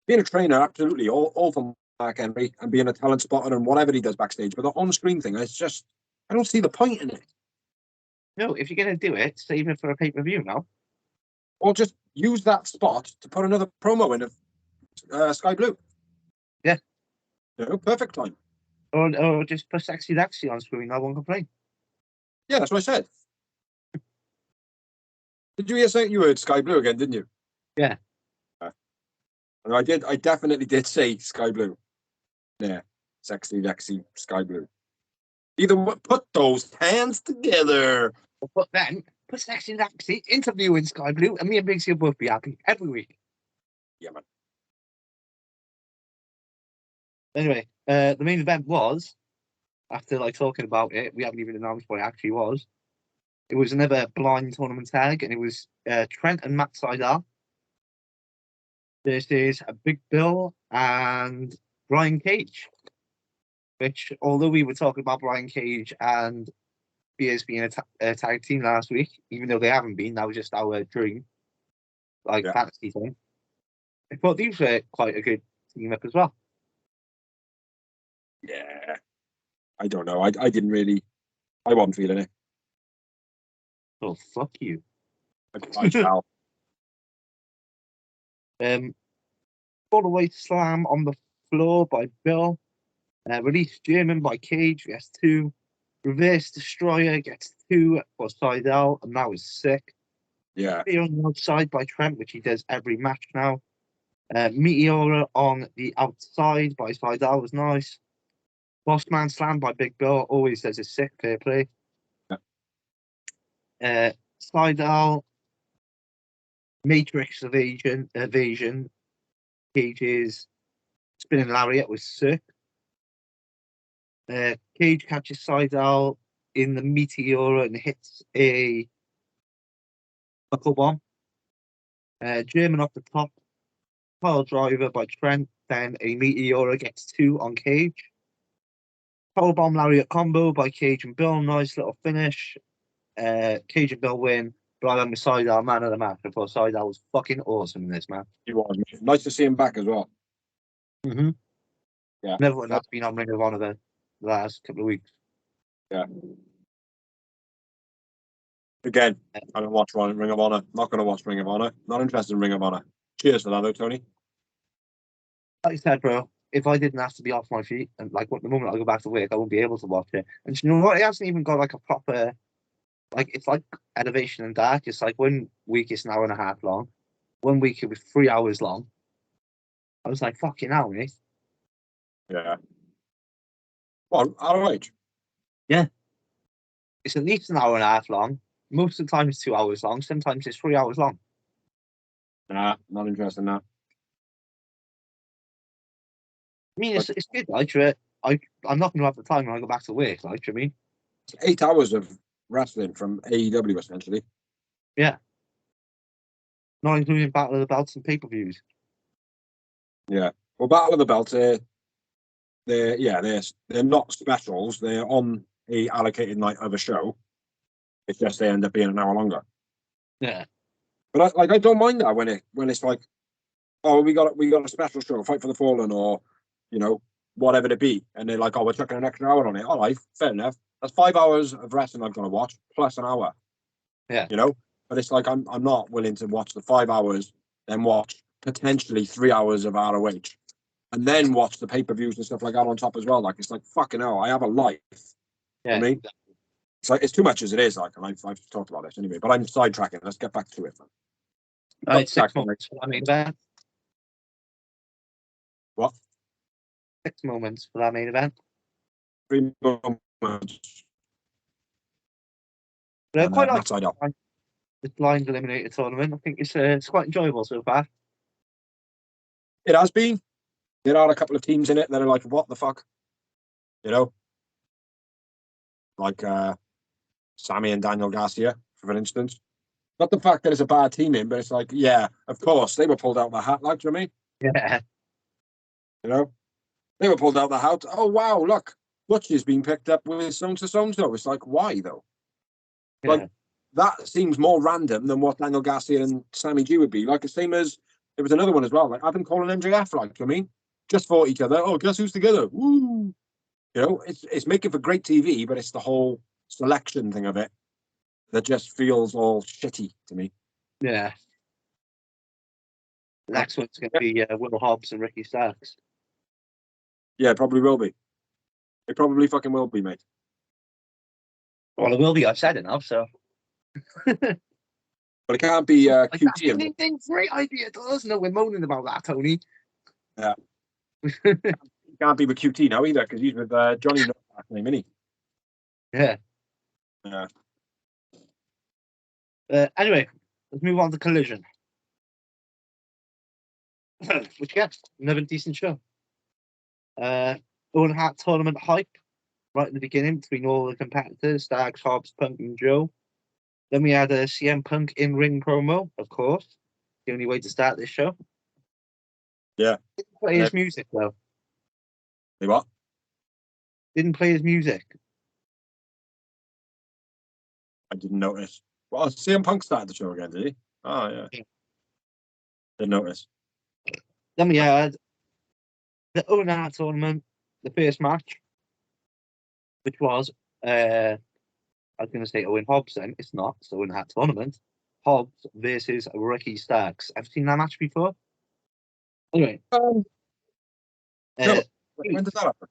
being a trainer, absolutely, all for Mark Henry and being a talent spotter and whatever he does backstage. But the on-screen thing, it's just, I don't see the point in it. No, if you're going to do it, save it for a pay-per-view now. Or just use that spot to put another promo in of Sky Blue. Yeah. You know, perfect time. Or just put Sexy Lexi on screen. I won't complain. Yeah, that's what I said. Did you hear saying you heard Sky Blue again, didn't you? Yeah. And I did. I definitely did say Sky Blue. Yeah, Sexy Lexi Sky Blue. Either put those hands together. But then put Sexy Lexi interviewing Sky Blue, and me and Big C will both be happy every week. Yeah, man. Anyway, the main event was, after like talking about it, we haven't even announced what it actually was. It was another blind tournament tag, and it was Trent and Matt Sydal. This is a Big Bill and Brian Cage. Which, although we were talking about Brian Cage and Spears being a tag team last week, even though they haven't been, that was just our dream, like fantasy thing. I thought these were quite a good team up as well. Yeah. I don't know. I didn't really. I wasn't feeling it. Oh, fuck you. I shall. All the way slam on the floor by Bill. Release German by Cage gets 2. Reverse Destroyer gets 2 for Sydal, and that was sick. Yeah. Spear on the outside by Trent, which he does every match now. Meteora on the outside by Sydal was nice. Bossman Slam by Big Bill always does a sick fair play. Sydal Matrix evasion. Cage's spinning lariat was sick. Cage catches Sydal in the Meteora and hits a buckle bomb. German off the top. Pile driver by Trent. Then a Meteora gets 2 on Cage. Powerbomb lariat combo by Cage and Bill. Nice little finish. Cage and Bill win. But I went with Sydal, man of the match. I thought Sydal was fucking awesome in this match. He was. Nice to see him back as well. Mm-hmm. Yeah. Everyone that's been on Ring of Honor the last couple of weeks. Yeah. Again, I don't watch Ring of Honor. Not going to watch Ring of Honor. Not interested in Ring of Honor. Cheers for that, though, Tony. Like I said, bro, if I didn't have to be off my feet and like the moment I go back to work, I won't be able to watch it. And you know what? It hasn't even got like a proper, like it's like Elevation and Dark. It's like 1 week it's an hour and a half long. 1 week it was 3 hours long. I was like, fucking hell, mate. Yeah. Well, all right. Yeah. It's at least an hour and a half long. Most of the time it's 2 hours long. Sometimes it's 3 hours long. Nah, not interested in that. I mean, it's good, like, I'm not going to have the time when I go back to work, like, I mean. It's 8 hours of wrestling from AEW essentially. Not including Battle of the Belts and pay-per-views. Yeah. Well, Battle of the Belts, they're not specials. They're on a allocated night of a show. It's just they end up being an hour longer. Yeah. But I don't mind that when it's like, oh, we got a special show, Fight for the Fallen, or whatever it be, and they're like, oh, we're chucking an extra hour on it. All right, fair enough. That's 5 hours of wrestling I've got to watch plus an hour. Yeah. But it's like I'm not willing to watch the 5 hours, then watch potentially 3 hours of ROH, and then watch the pay-per-views and stuff like that on top as well. Like, it's like, fucking hell, I have a life. Yeah. I mean, it's like, it's too much as it is. Like, and I've talked about this anyway, but I'm sidetracking. Let's get back to it, man. All right, 6 moments for that main event. What? 6 moments for that main event. 3 moments. But I quite like side up. the blind eliminator tournament. I think it's quite enjoyable so far. It has been. There are a couple of teams in it that are like, what the fuck? Like Sammy and Daniel Garcia, for instance. Not the fact that it's a bad team in, but it's like, yeah, of course, they were pulled out of the hat, like, do you know what I mean? Yeah. They were pulled out of the hat. Oh, wow, look, Butch is being picked up with so-and-so. It's like, why, though? Like, that seems more random than what Daniel Garcia and Sammy G would be. Like, the same as, there was another one as well, like Adam Cole and MJF, like, do you know what I mean? Just fought each other. Oh, guess who's together? Woo! It's making for great TV, but it's the whole selection thing of it that just feels all shitty to me. Yeah. The next one's going to be Will Hobbs and Ricky Starks. Yeah, it probably will be. It probably fucking will be, mate. Well, it will be. I've said enough, so. But it can't be QT. Great idea, does no? We're moaning about that, Tony. Yeah. It can't be with QT now either, because he's with Johnny last name, isn't he? Yeah. Yeah. Anyway, let's move on to Collision. Which gets another decent show. Owen Hart tournament hype right in the beginning between all the competitors, Starks, Hobbs, Punk, and Joe. Then we had a CM Punk in-ring promo, of course. The only way to start this show. Yeah. Didn't play his music, though. They what? Didn't play his music. I didn't notice. Well, CM Punk started the show again, did he? Oh, yeah. Didn't notice. Then we had the Owen Hart tournament, the first match, which was, I was going to say Owen Hobbs then. It's not. It's Owen Hart tournament. Hobbs versus Ricky Starks. I've seen that match before. Anyway. No. When did that happen?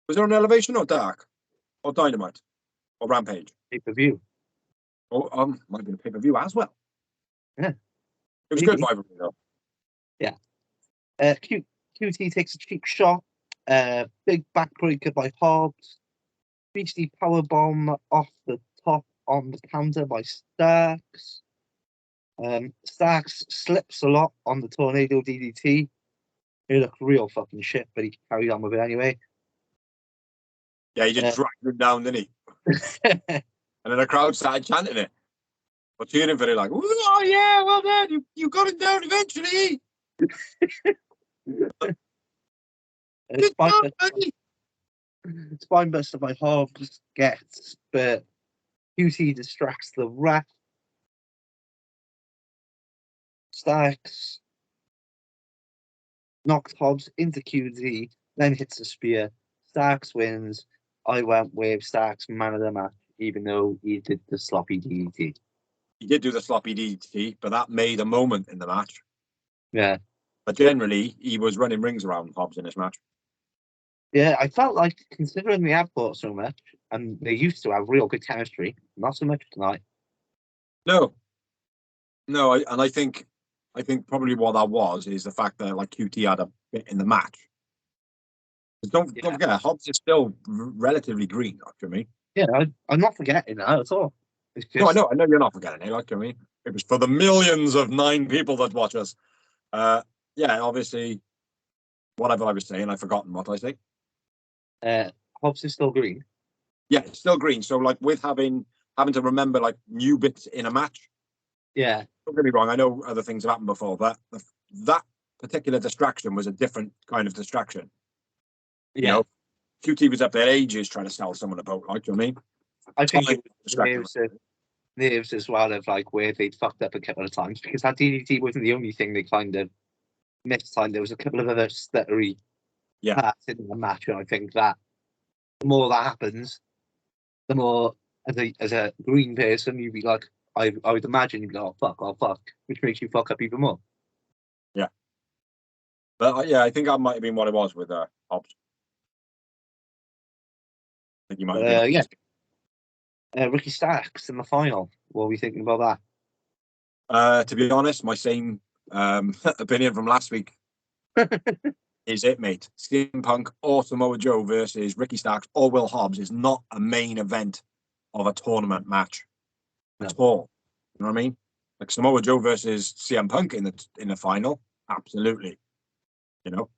Was there an Elevation or Dark? Or Dynamite? Or Rampage? Pay-per-view. Oh, might be a pay-per-view as well. Yeah. It was good rivalry, though. Yeah. QT takes a cheap shot. Big backbreaker by Hobbs. Beastie powerbomb off the top on the counter by Starks. Starks slips a lot on the tornado DDT. He looked real fucking shit, but he carried on with it anyway. Yeah, he just dragged him down, didn't he? And then the crowd started chanting it. Or cheering for it, like, oh yeah, well done, you got him down eventually. Spinebuster by Hobbs gets, but QT distracts the ref. Starks knocks Hobbs into QT, then hits a spear. Starks wins. I went with Starks man of the match, even though he did the sloppy DDT. He did do the sloppy DDT, but that made a moment in the match. Yeah. But generally, he was running rings around Hobbs in this match. Yeah, I felt like, considering they have fought so much, and they used to have real good chemistry, not so much tonight. No, I think probably what that was is the fact that like QT had a bit in the match. Don't forget, Hobbs is still relatively green, you know what I mean? Yeah, I'm not forgetting that at all. It's just... No, I know you're not forgetting it, like, you know what I mean? It was for the millions of 9 people that watch us. Yeah, obviously, whatever I was saying, I've forgotten what I say. Hobbs is still green. Yeah, it's still green. So, like, with having having to remember like new bits in a match. Yeah. Don't get me wrong. I know other things have happened before, but that particular distraction was a different kind of distraction. Yeah. You know, QT was up there ages trying to sell someone a boat. Like, you know what I mean? I think it was Distracting. nerves as well of like where they'd fucked up a couple of times, because that DDT wasn't the only thing they kind of missed time. There was a couple of other stuttery parts in the match, and I think that the more that happens, the more as a green person you'd be like, I would imagine you'd be like, oh fuck, which makes you fuck up even more. Yeah. But yeah, I think that might have been what it was with Hobbs. I think you might have been. Yeah. Ricky Starks in the final. What are we thinking about that? To be honest, my same opinion from last week is it, mate. CM Punk or Samoa Joe versus Ricky Starks or Will Hobbs is not a main event of a tournament match at all. You know what I mean? Like Samoa Joe versus CM Punk in the final, absolutely. You know,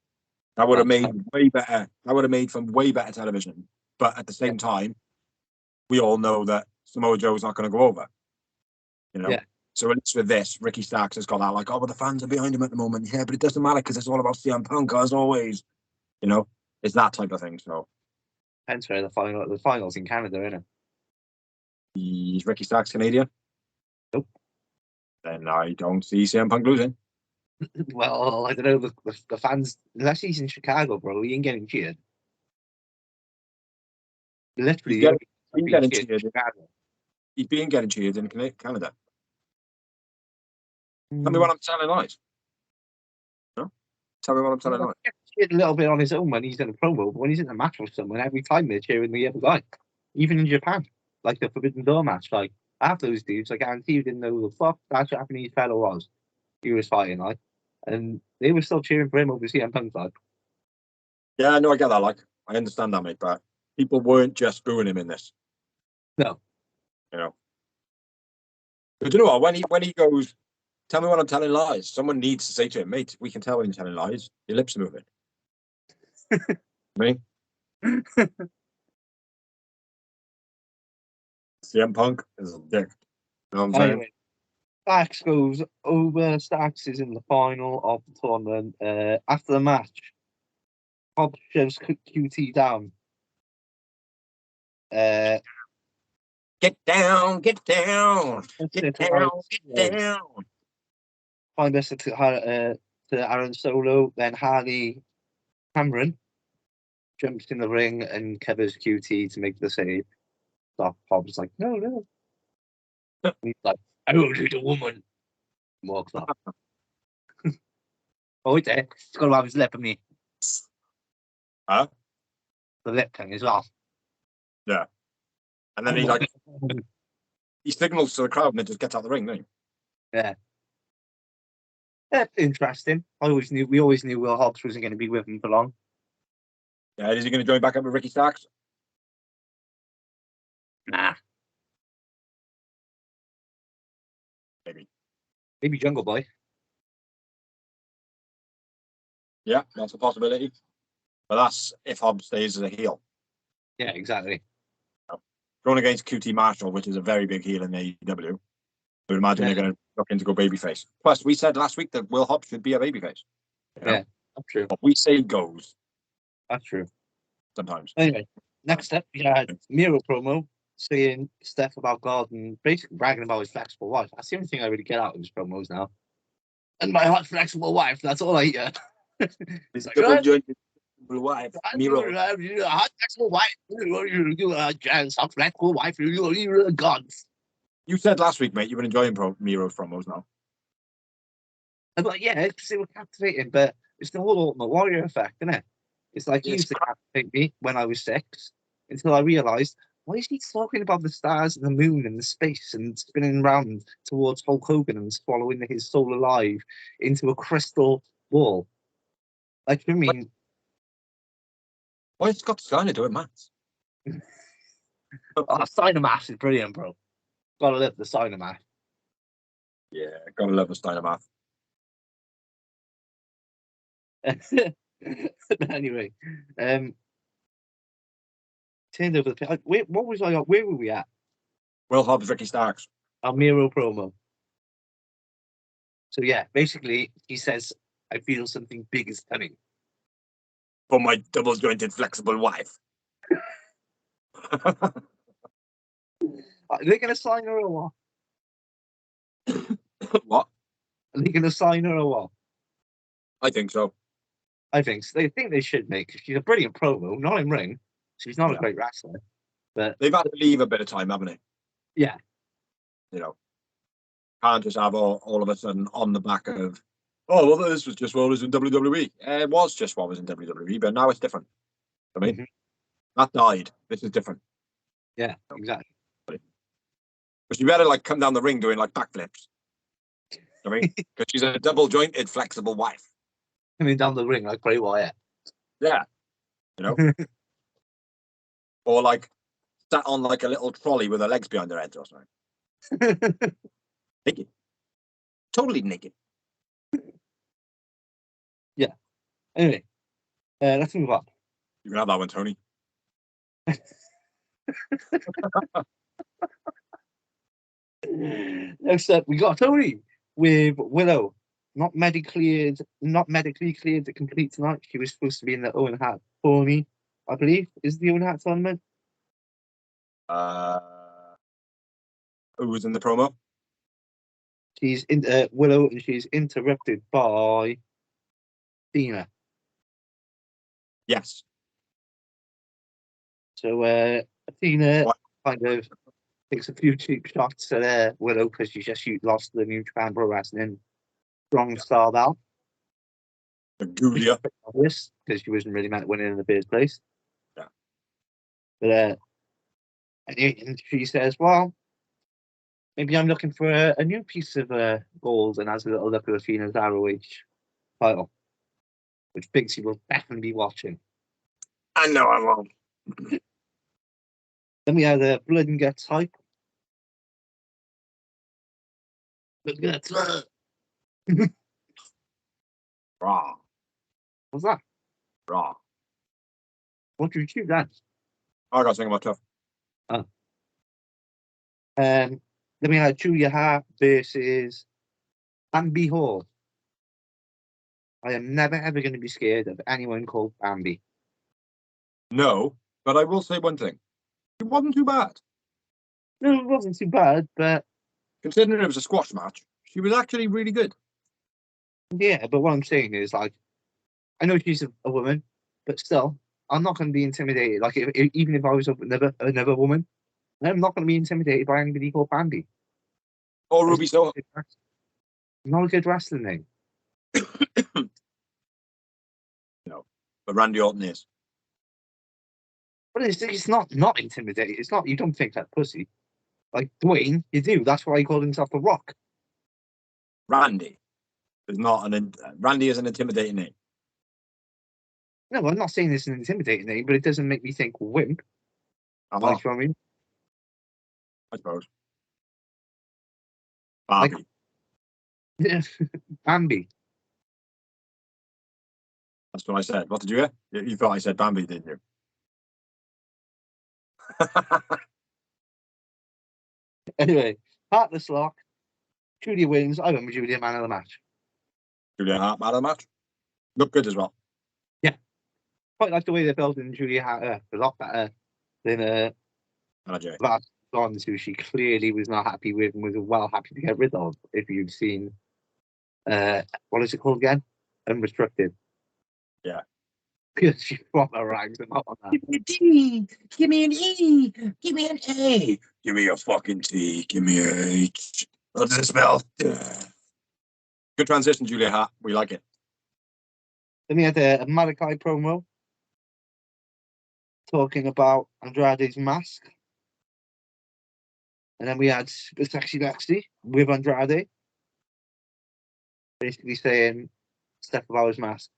that would have made way better. That would have made for way better television. But at the same time, we all know that Samoa Joe's not going to go over. You know. Yeah. So at least with this, Ricky Starks has got that like, oh, but the fans are behind him at the moment. Yeah, but it doesn't matter because it's all about CM Punk as always. You know, it's that type of thing. So hence where the finals in Canada, isn't it? Is Ricky Starks Canadian? Nope. Then I don't see CM Punk losing. Well, I don't know. The fans, unless he's in Chicago, bro, he ain't getting cheered. Literally, he's getting cheered. He's being getting cheered in Canada. Tell me what I'm telling lies. No? Tell me what I'm telling lies. He cheered a little bit on his own when he's in a promo, but when he's in a match with someone, every time they're cheering the other guy. Even in Japan, like the Forbidden Door match, like half those dudes, I guarantee you didn't know who the fuck that Japanese fellow was. He was fighting, like, and they were still cheering for him over CM Punk, like. Yeah, no, I get that. Like, I understand that, mate. But people weren't just booing him in this. No. You know. But you know what? When he goes, tell me when I'm telling lies. Someone needs to say to him, mate, we can tell when you're telling lies. Your lips are moving. Me? CM Punk is a dick. You know what I'm saying? Anyway, Starks goes over. Starks is in the final of the tournament. After the match, Hobbs shoves QT down. Get down, get down, get down, get down. Find us to Aaron Solo. Then Harley Cameron jumps in the ring and covers QT to make the save. Stop. Hobbs like, no. He's like, I will shoot a woman. Walks off. Oh, wait there. He's got to have his lip on me. Huh? The lip thing as well. Yeah. And then he signals to the crowd and then just gets out of the ring, doesn't he? Yeah. That's interesting. We always knew Will Hobbs wasn't going to be with him for long. Yeah, is he going to join back up with Ricky Starks? Nah. Maybe Jungle Boy. Yeah, that's a possibility. But that's if Hobbs stays as a heel. Yeah, exactly. Going against QT Marshall, which is a very big heel in AEW. I would imagine they're going to look into go babyface. Plus, we said last week that Will Hobbs should be a babyface. Yeah, that's true. What we say goes. That's true. Sometimes. Anyway, next up, we had Miro promo saying stuff about God and basically bragging about his flexible wife. That's the only thing I really get out of his promos now. And my hot flexible wife, that's all I hear. He's like, wife, Miro. Hot flexible wife, hot flexible wife, you're gods. You said last week, mate, you've been enjoying Miro's promos now. I'm like, yeah, because they were captivating, but it's the whole Ultimate Warrior effect, isn't it? It's like he used to captivate me when I was 6 until I realised, why is he talking about the stars and the moon and the space and spinning around towards Hulk Hogan and swallowing his soul alive into a crystal ball? Like, I mean... Why has Scott Steiner doing maths? Steiner-Math is brilliant, bro. Gotta love the Steiner-Math. Yeah, gotta love the Steiner-Math. Anyway, turned over the... Where were we at? Will Hobbs, Ricky Starks. Our Miro promo. So yeah, basically he says, "I feel something big is coming." For my double jointed flexible wife. Are they going to sign her or what? What? Are they going to sign her or what? I think so. I think so. They think they should make. She's a brilliant promo, not in ring. She's not a Yeah. great wrestler, but They've had to leave a bit of time, haven't they? yeah, You know, can't just have all of a sudden on the back of, oh, well, this was just what was in WWE. It was just what was in WWE, but now it's different. I mean, that died. This is different. yeah, exactly. But she better like come down the ring doing like backflips. I mean, because she's a double jointed flexible wife. Coming down the ring like Bray Wyatt. Yeah, you know, or like sat on like a little trolley with her legs behind her head or something. Naked, totally naked. Yeah. Anyway, let's move on. You can have that one, Tony. Next up, we got Tony with Willow. Not medically cleared to complete tonight. She was supposed to be in the Owen Hart Pony, I believe, is the Owen Hart tournament. Who was in the promo? She's in Willow, and she's interrupted by Dina. Yes. So Athena What? kind of takes a few cheap shots at Willow because she just lost the New Japan Pro Wrestling Strong Star belt. The Gulia. Obvious because she wasn't really meant to win it in the first place. Yeah. But and she says, "Well, maybe I'm looking for a new piece of gold," and has a little look at Athena's ROH title, which Bixie will definitely be watching. I know I won't. Then we had Blood and Guts hype. Blood and Guts. Raw. What's that? Raw. What did you choose that? I got something about tough. Then we had Julia Hart versus Bambi Hall. I am never ever going to be scared of anyone called Bambi. No, but I will say one thing. It wasn't too bad. No, it wasn't too bad, but Considering it was a squash match, she was actually really good. yeah, but what I'm saying is, like, I know she's a woman, but still, I'm not going to be intimidated. Like, even if I was another woman, I'm not going to be intimidated by anybody called Bambi. Or Ruby Soho. Not a good wrestling name. No, but Randy Orton is. But it's not intimidating. It's not, you don't think that pussy. Like Dwayne, you do. That's why he called himself The Rock. Randy is not Randy is an intimidating name. No, I'm not saying it's an intimidating name, but it doesn't make me think wimp. Like, you know what I mean? I suppose. Barbie. Like, Bambi. That's what I said. What did you hear? You thought I said Bambi, didn't you? Anyway, Heartless Lock. Julia wins. I went with Julia man of the match. Julia Hart, man of the match. Looked good as well. Yeah. Quite like the way they built in Julia Hart a lot better than that Bonds, who she clearly was not happy with and was well happy to get rid of. If you've seen, what is it called again? Unrestricted. Yeah. Because she proper rags them up on that. Give me a D. Give me an E. Give me an A. Give me a fucking T. Give me a H. What does it smell? Good transition, Julia Hart. We like it. Then we had a Malachi promo talking about Andrade's mask. And then we had Super Sexy Lexi with Andrade. Basically saying stuff about his mask.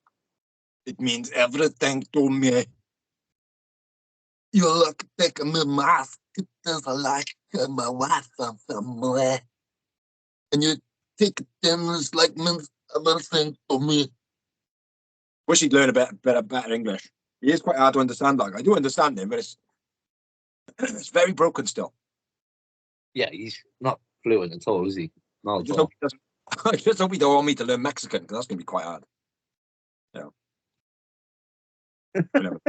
It means everything to me. You look like my mask. It does like my wife somewhere. And you take things like means everything to me. Wish he'd learn a bit better English. He is quite hard to understand. Like I do understand him, but it's very broken still. Yeah, he's not fluent at all, is he? I Not at just all. hope he doesn't. I just hope he don't want me to learn Mexican because that's going to be quite hard. Whatever.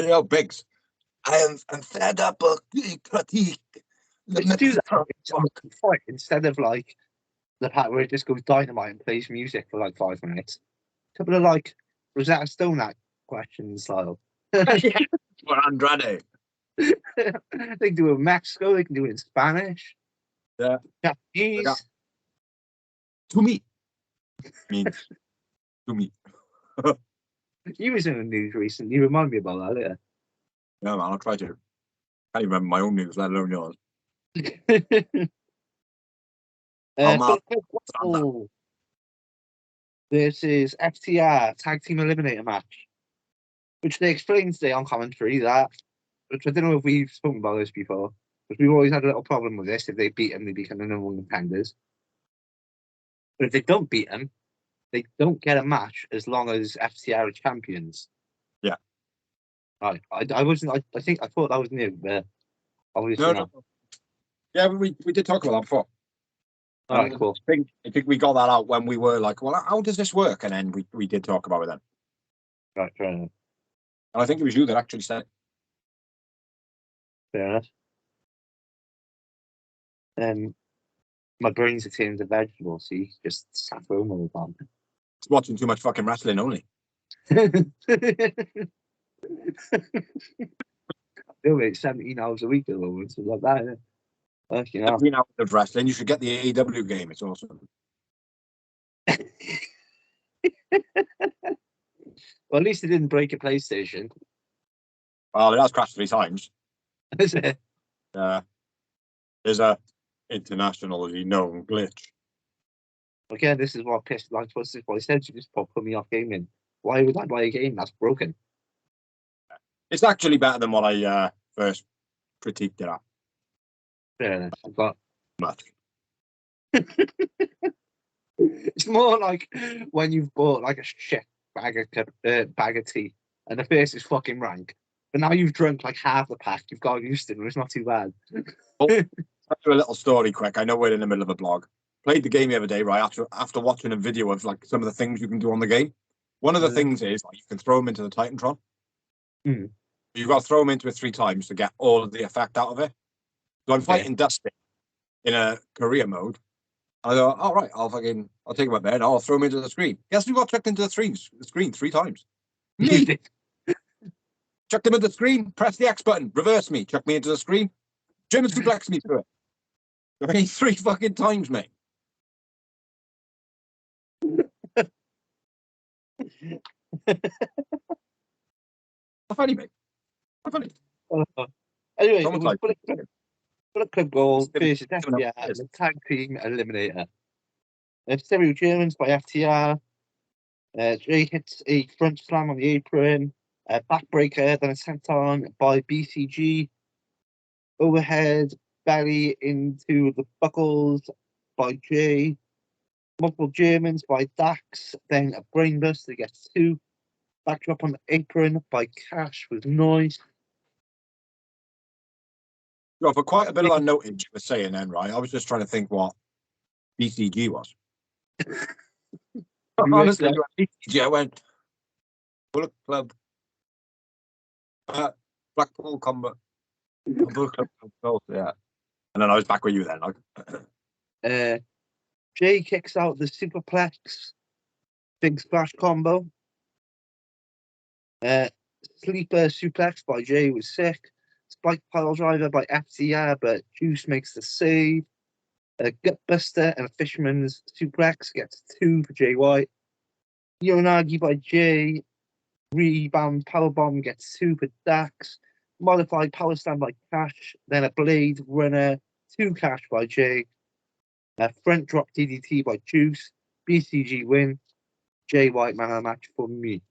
Yo, Biggs. I'm fed up of critique. Just do that fight instead of like the part where it just goes dynamite and plays music for like 5 minutes. Couple of like Rosetta Stone act questions style. For Andrade. They can do it in Mexico, they can do it in Spanish. Yeah. Japanese. To me. Means to me. You was in the news recently. You remind me about that, yeah. Yeah, man, I'll try to. Can't even remember my own news, let alone yours. This is FTR Tag Team Eliminator match, which they explained today on commentary that, which I don't know if we've spoken about this before, but we've always had a little problem with this. If they beat them, they become the number one contenders. But if they don't beat them, they don't get a match as long as FTR are champions. Yeah. Right. I wasn't. I think I thought that was new, but obviously not. No. Yeah, we did talk about that before. All right, cool. I think we got that out when we were like, well, how does this work? And then we did talk about it then. Right, fair enough. And I think it was you that actually said it. Fair enough. My brains are turning into vegetables, so you just sat home all the time. It's watching too much fucking wrestling only. Do it 17 hours a week at the moment, so like that. You know. 17 hours of wrestling. You should get the AEW game. It's awesome. Well, at least it didn't break a PlayStation. Well, it has crashed 3 times. Is it? There's a internationally known glitch. Again, this is what pissed. Like, what's this? What I said, you just put me off gaming. Why would I buy a game that's broken? It's actually better than what I first critiqued it at. Fair enough. I've got Much. It's more like when you've bought like a shit bag of tea, and the first is fucking rank, but now you've drunk like half the pack. You've got used to it. It's not too bad. After a little story quick, I know we're in the middle of a blog. Played the game the other day, right? After watching a video of like some of the things you can do on the game. One of the things is like, you can throw them into the Titantron. Mm. You've got to throw them into it 3 times to get all of the effect out of it. So I'm fighting Dusty in a career mode. I go, all right, I'll take him up there and I'll throw him into the screen. Guess who got chucked into the screen 3 times? Me. Chucked him into the screen, press the X button, reverse me, chuck me into the screen, German suplex me through it. I mean, 3 fucking times, mate. How funny, mate. How funny. Anyway, Someone it was Bullet Club Gold versus Yes. FTR, the tag team eliminator. Stereo Germans by FTR. Jay hits a front slam on the apron. Backbreaker, then a senton by BCG. Overhead belly into the buckles by Jay. Multiple Germans by Dax. Then a brainbuster gets 2. Backdrop on the apron by Cash with noise. Well, for quite a bit of that notage you were saying then, right? I was just trying to think what BCG was. Honestly, BCG, I went Bullet Club, Blackpool Combat, Bullet Club, yeah. And then I was back with you then. Like. Jay kicks out the superplex, big splash combo. Sleeper suplex by Jay was sick. Spike pile driver by FTR, but Juice makes the save. A gutbuster and a fisherman's suplex gets 2 for Jay White. Yonagi by Jay. Rebound powerbomb gets 2 for Dax. Modified power stand by Cash. Then a blade runner, 2 Cash by Jay. A front drop DDT by Juice. BCG win. Jay White man of the match for me.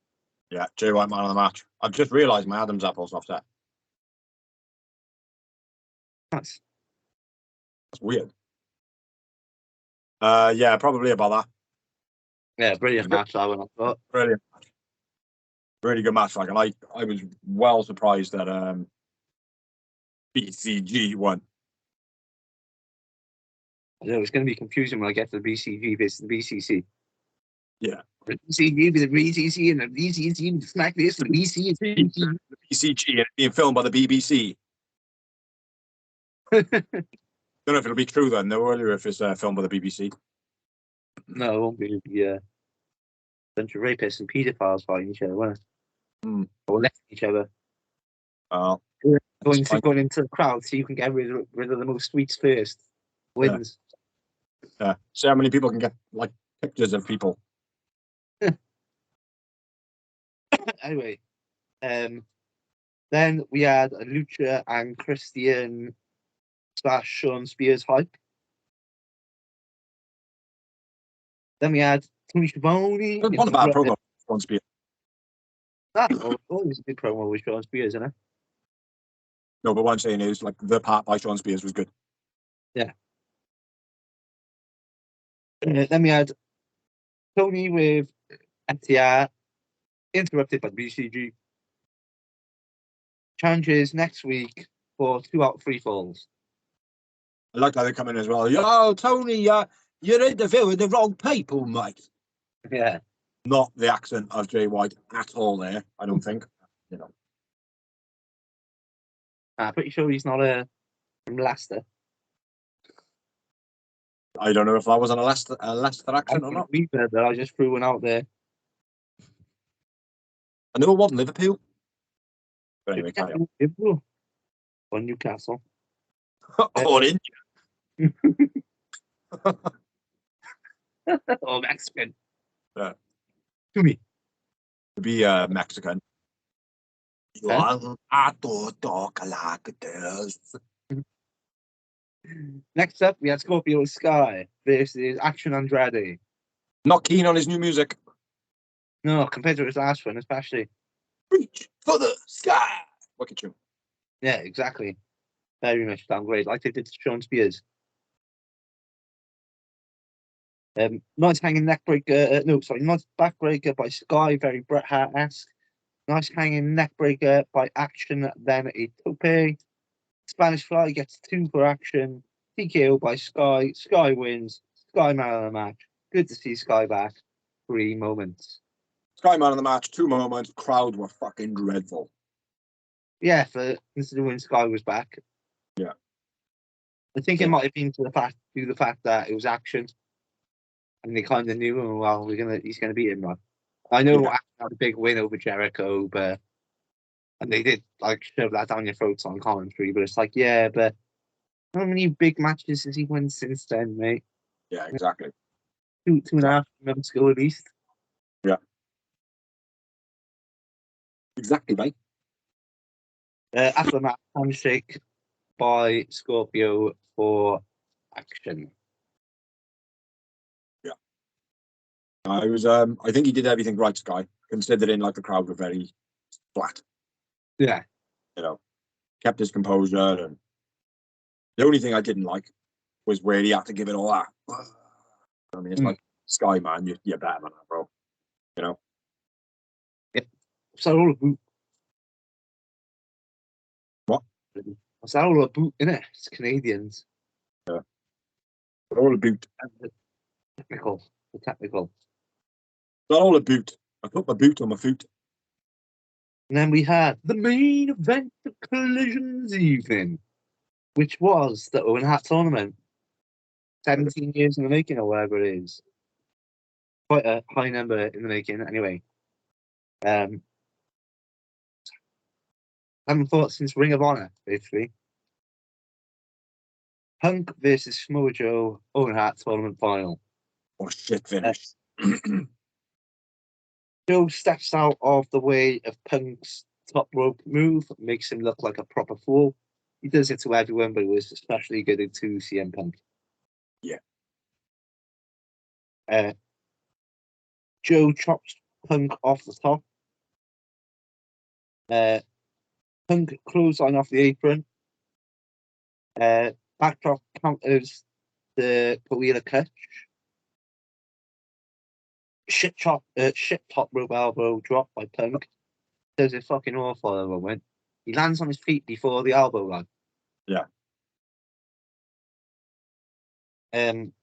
Yeah, Jay White man of the match. I've just realised my Adam's apple's offset. That's weird. Yeah, probably about that. Yeah, brilliant match that one, I thought. Brilliant match. Really good match. Like, and I was well surprised that BCG won. I know it's going to be confusing when I get to the BCG versus the BCC. Yeah. The BCG with the BCC and the BCC with smack this and the BCC. The BCG and being filmed by the BBC. Don't know if it'll be true then, though, or if it's filmed by the BBC. No, it won't be. It'll be a bunch of rapists and paedophiles fighting each other, won't it? Or left each other. Going into the crowd so you can get rid of the most sweets first. Wins. Yeah. See how many people can get like pictures of people. Anyway, then we had a Lucha and Christian / Sean Spears hype. Then we had Tony Schiavone. Not a bad promo. Sean Spears. That's always a good promo with Sean Spears, isn't it? No, but what I'm saying is, like, the part by Sean Spears was good. Yeah. Then we had Tony with FTR, interrupted by BCG. Challenges next week for 2 out of 3 falls. I like how they come in as well. Yo, Tony, you're interviewing the wrong people, mate. Yeah. Not the accent of Jay White at all there, I don't think. You know. I'm pretty sure he's not from Leicester. I don't know if that was a Leicester accent or not. But I just threw one out there. I know it wasn't Liverpool. But anyway, carry on. Liverpool or Newcastle. Or India. Or Mexican. Yeah. To me. To be Mexican. Next up, we had Scorpio Sky versus Action Andrade. Not keen on his new music. No, compared to his last one, especially. Reach for the sky. Look at you. Yeah, exactly. Very much downgrade, like they did to Sean Spears. Nice hanging neckbreaker. Nice backbreaker by Sky, very Bret Hart-esque. Nice hanging neckbreaker by Action, then a tope. Spanish Fly gets 2 for Action. TKO by Sky. Sky wins. Sky man of the match. Good to see Sky back. 3 moments. Sky man of the match, 2 moments. Crowd were fucking dreadful. Yeah, for considering when Sky was back. Yeah. I think it might have been due to the fact that it was Action. And they kind of knew, well, he's gonna beat him now. I know Action had a big win over Jericho, and they did like shove that down your throats on commentary, but it's like, yeah, but how many big matches has he won since then, mate? Yeah, exactly. 2.5 months ago at least. Yeah. Exactly, mate. After the match, handshake by Scorpio for Action. I think he did everything right, Sky, considering like the crowd were very flat. Yeah. You know, kept his composure, and the only thing I didn't like was where he had to give it all that. I mean, it's like Sky, man, you're better than that, bro. You know. Yep. So all a boot. What? What's that all a boot, innit? It's Canadians. Yeah. But all a boot. The technical. Not all a boot. I put my boot on my foot. And then we had the main event of Collisions evening, which was the Owen Hart tournament. 17 years in the making, or whatever it is. Quite a high number in the making, anyway. Haven't thought since Ring of Honor, basically. Punk versus Samoa Joe, Owen Hart tournament final. Oh, shit finish. Joe steps out of the way of Punk's top rope move, makes him look like a proper fool. He does it to everyone, but it was especially good to CM Punk. Yeah. Joe chops Punk off the top. Punk clothesline off the apron. Backdrop counters the Kawila clutch. Shit top rope elbow drop by Punk. Does it fucking awful at the moment. He lands on his feet before the elbow line. Yeah. Swinging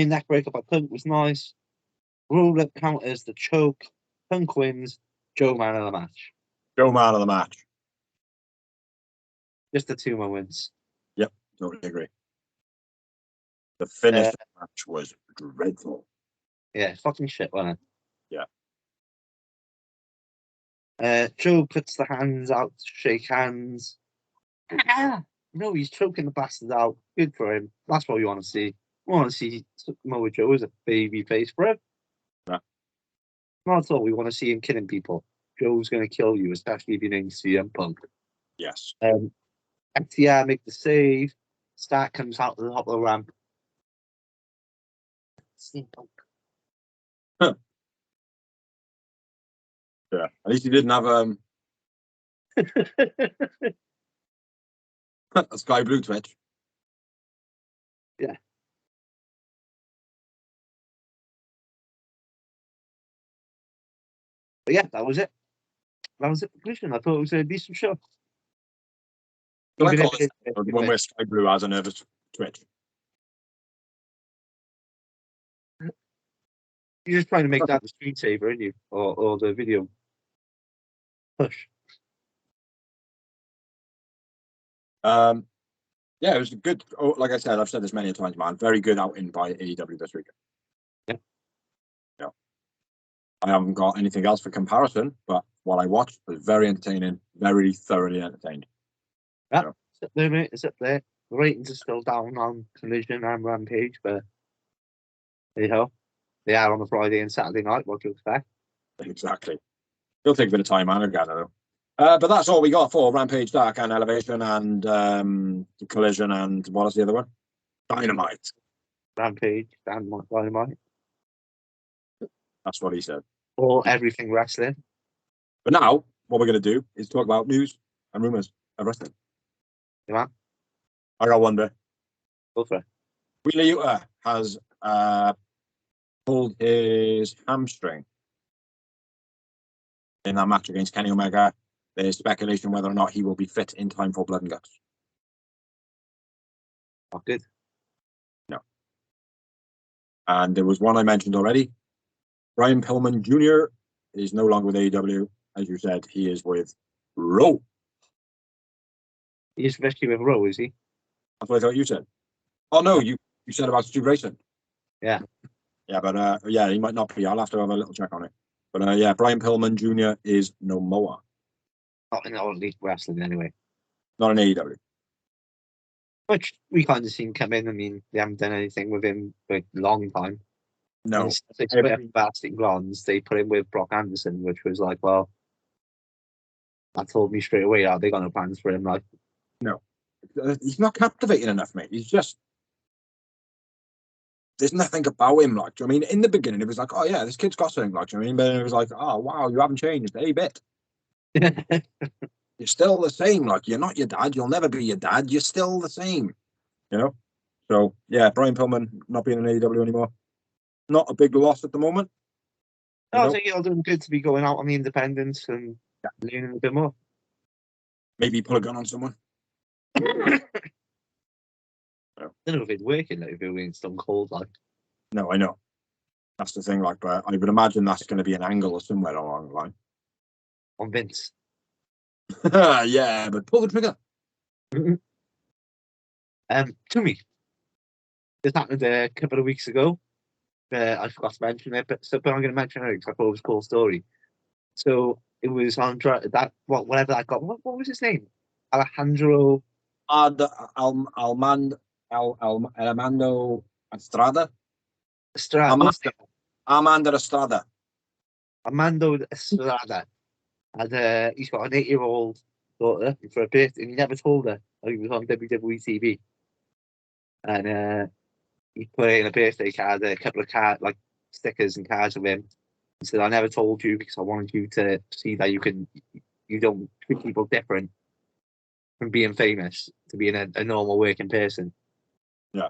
neck breaker by Punk was nice. Roll up counters, the choke. Punk wins. Joe man of the match. Joe man of the match. Just the 2-man wins. Yep, totally agree. The finish of the match was dreadful. Yeah, fucking shit, wasn't Yeah. it? Joe puts the hands out to shake hands. No, he's choking the bastard out. Good for him. That's what we want to see. We want to see Samoa Joe as a baby face for him. Yeah. Not at all. We want to see him killing people. Joe's going to kill you, especially if you didn't see CM Punk. Yes. FTR make the save. Stark comes out to the top of the ramp. CM Punk. Huh. Yeah. At least he didn't have a sky blue twitch. Yeah. But yeah, that was it. That was it for Collision. I thought it was a decent show. But I Even call if it it- one where sky blue has a nervous twitch. You're just trying to make that the screensaver, aren't you? Or the video push. Yeah, it was a good. Oh, like I said, I've said this many times, man. Very good outing by AEW this weekend. Yeah. Yeah. I haven't got anything else for comparison, but what I watched was very entertaining, very thoroughly entertained. Yeah, So. it's up there, mate. It's up there. The ratings are still down on Collision and Rampage, but there you go. They are on the Friday and Saturday night. What do you expect? Exactly. It'll take a bit of time, man. I gather, though. But that's all we got for Rampage, Dark, and Elevation, and Collision, and what was the other one? Dynamite. Rampage and Dynamite. That's what he said. Or everything wrestling. But now, what we're going to do is talk about news and rumours of wrestling. Yeah, man. I got one bit. Go for it. Wheeler Yuta has pulled his hamstring in that match against Kenny Omega. There's speculation whether or not he will be fit in time for Blood and Guts. Not good. No. And there was one I mentioned already. Brian Pillman Jr. is no longer with AEW. As you said, he is with Raw. He's especially with Raw, is he? That's what I thought you said. Oh, no, you said about Stu Grayson. Yeah. Yeah, but yeah, he might not be. I'll have to have a little check on it. But yeah, Brian Pillman Jr. is no more. Not in All Elite Wrestling, anyway. Not in AEW. Which we kind of seen come in. I mean, they haven't done anything with him for a long time. No. And they split up Bastic Blondes. They put him with Brock Anderson, which was like, well, that told me straight away, they got no plans for him. Like, no. He's not captivating enough, mate. He's just. There's nothing about him, like, do you know what I mean? In the beginning, it was like, oh, yeah, this kid's got something, like, do you know what I mean? But then it was like, oh, wow, you haven't changed a bit. You're still the same. Like, you're not your dad. You'll never be your dad. You're still the same, you know? So, yeah, Brian Pillman not being in AEW anymore. Not a big loss at the moment. I think it'll do good to be going out on the independents and learning a bit more. Maybe pull a gun on someone. I don't know if it's working, like, if it was Stone Cold, like. No, I know. That's the thing, like, but I would imagine that's going to be an angle or somewhere along the line. On Vince. Yeah, but pull the trigger. To me, this happened a couple of weeks ago. I forgot to mention it, but I'm going to mention it because I thought it was a cool story. So it was on that whatever that got. What was his name? Alejandro. Armando Estrada. Armando Estrada. Armando Estrada. And he's got an 8-year-old daughter for a birthday, and he never told her that he was on WWE TV. And he put in a birthday card, a couple of stickers and cards of him. He said, "I never told you because I wanted you to see that you don't treat people different from being famous to being a normal working person." Yeah.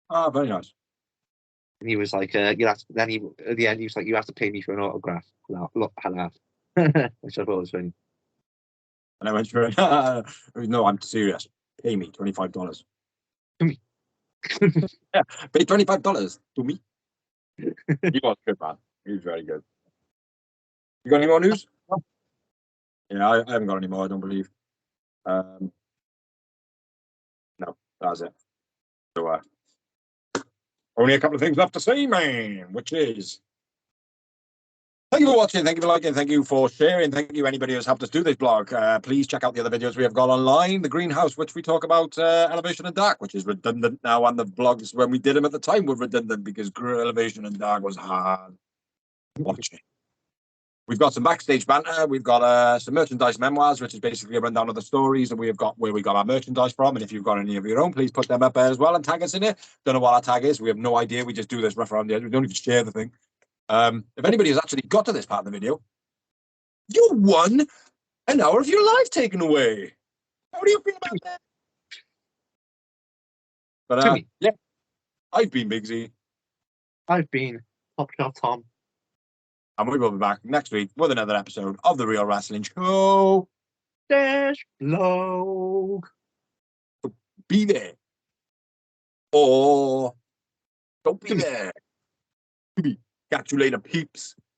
Ah, very nice. And he was like, at the end, he was like, "You have to pay me for an autograph." Look, I laughed, which I thought was funny. And I went, no, I'm serious. Pay me $25. Yeah, pay $25 to me. He was good, man. He was very good. You got any more news? Yeah, I haven't got any more, I don't believe. No, that's it. So, only a couple of things left to say, man, which is thank you for watching, thank you for liking, thank you for sharing, thank you anybody who's helped us do this blog. Please check out the other videos we have got online. The Greenhouse, which we talk about Elevation and Dark, which is redundant now, and the vlogs when we did them at the time were redundant because Elevation and Dark was hard watching. We've got some backstage banter. We've got some merchandise memoirs, which is basically a rundown of the stories that we have got, where we got our merchandise from. And if you've got any of your own, please put them up there as well and tag us in it. Don't know what our tag is. We have no idea. We just do this rough around the edge. We don't even share the thing. If anybody has actually got to this part of the video, you won an hour of your life taken away. How do you feel about that? But yeah, I've been Big Z. I've been Top Shot Tom. And we will be back next week with another episode of The Real Wrestling Show. Dash Log. Be there. Or don't be there. Catch you later, peeps.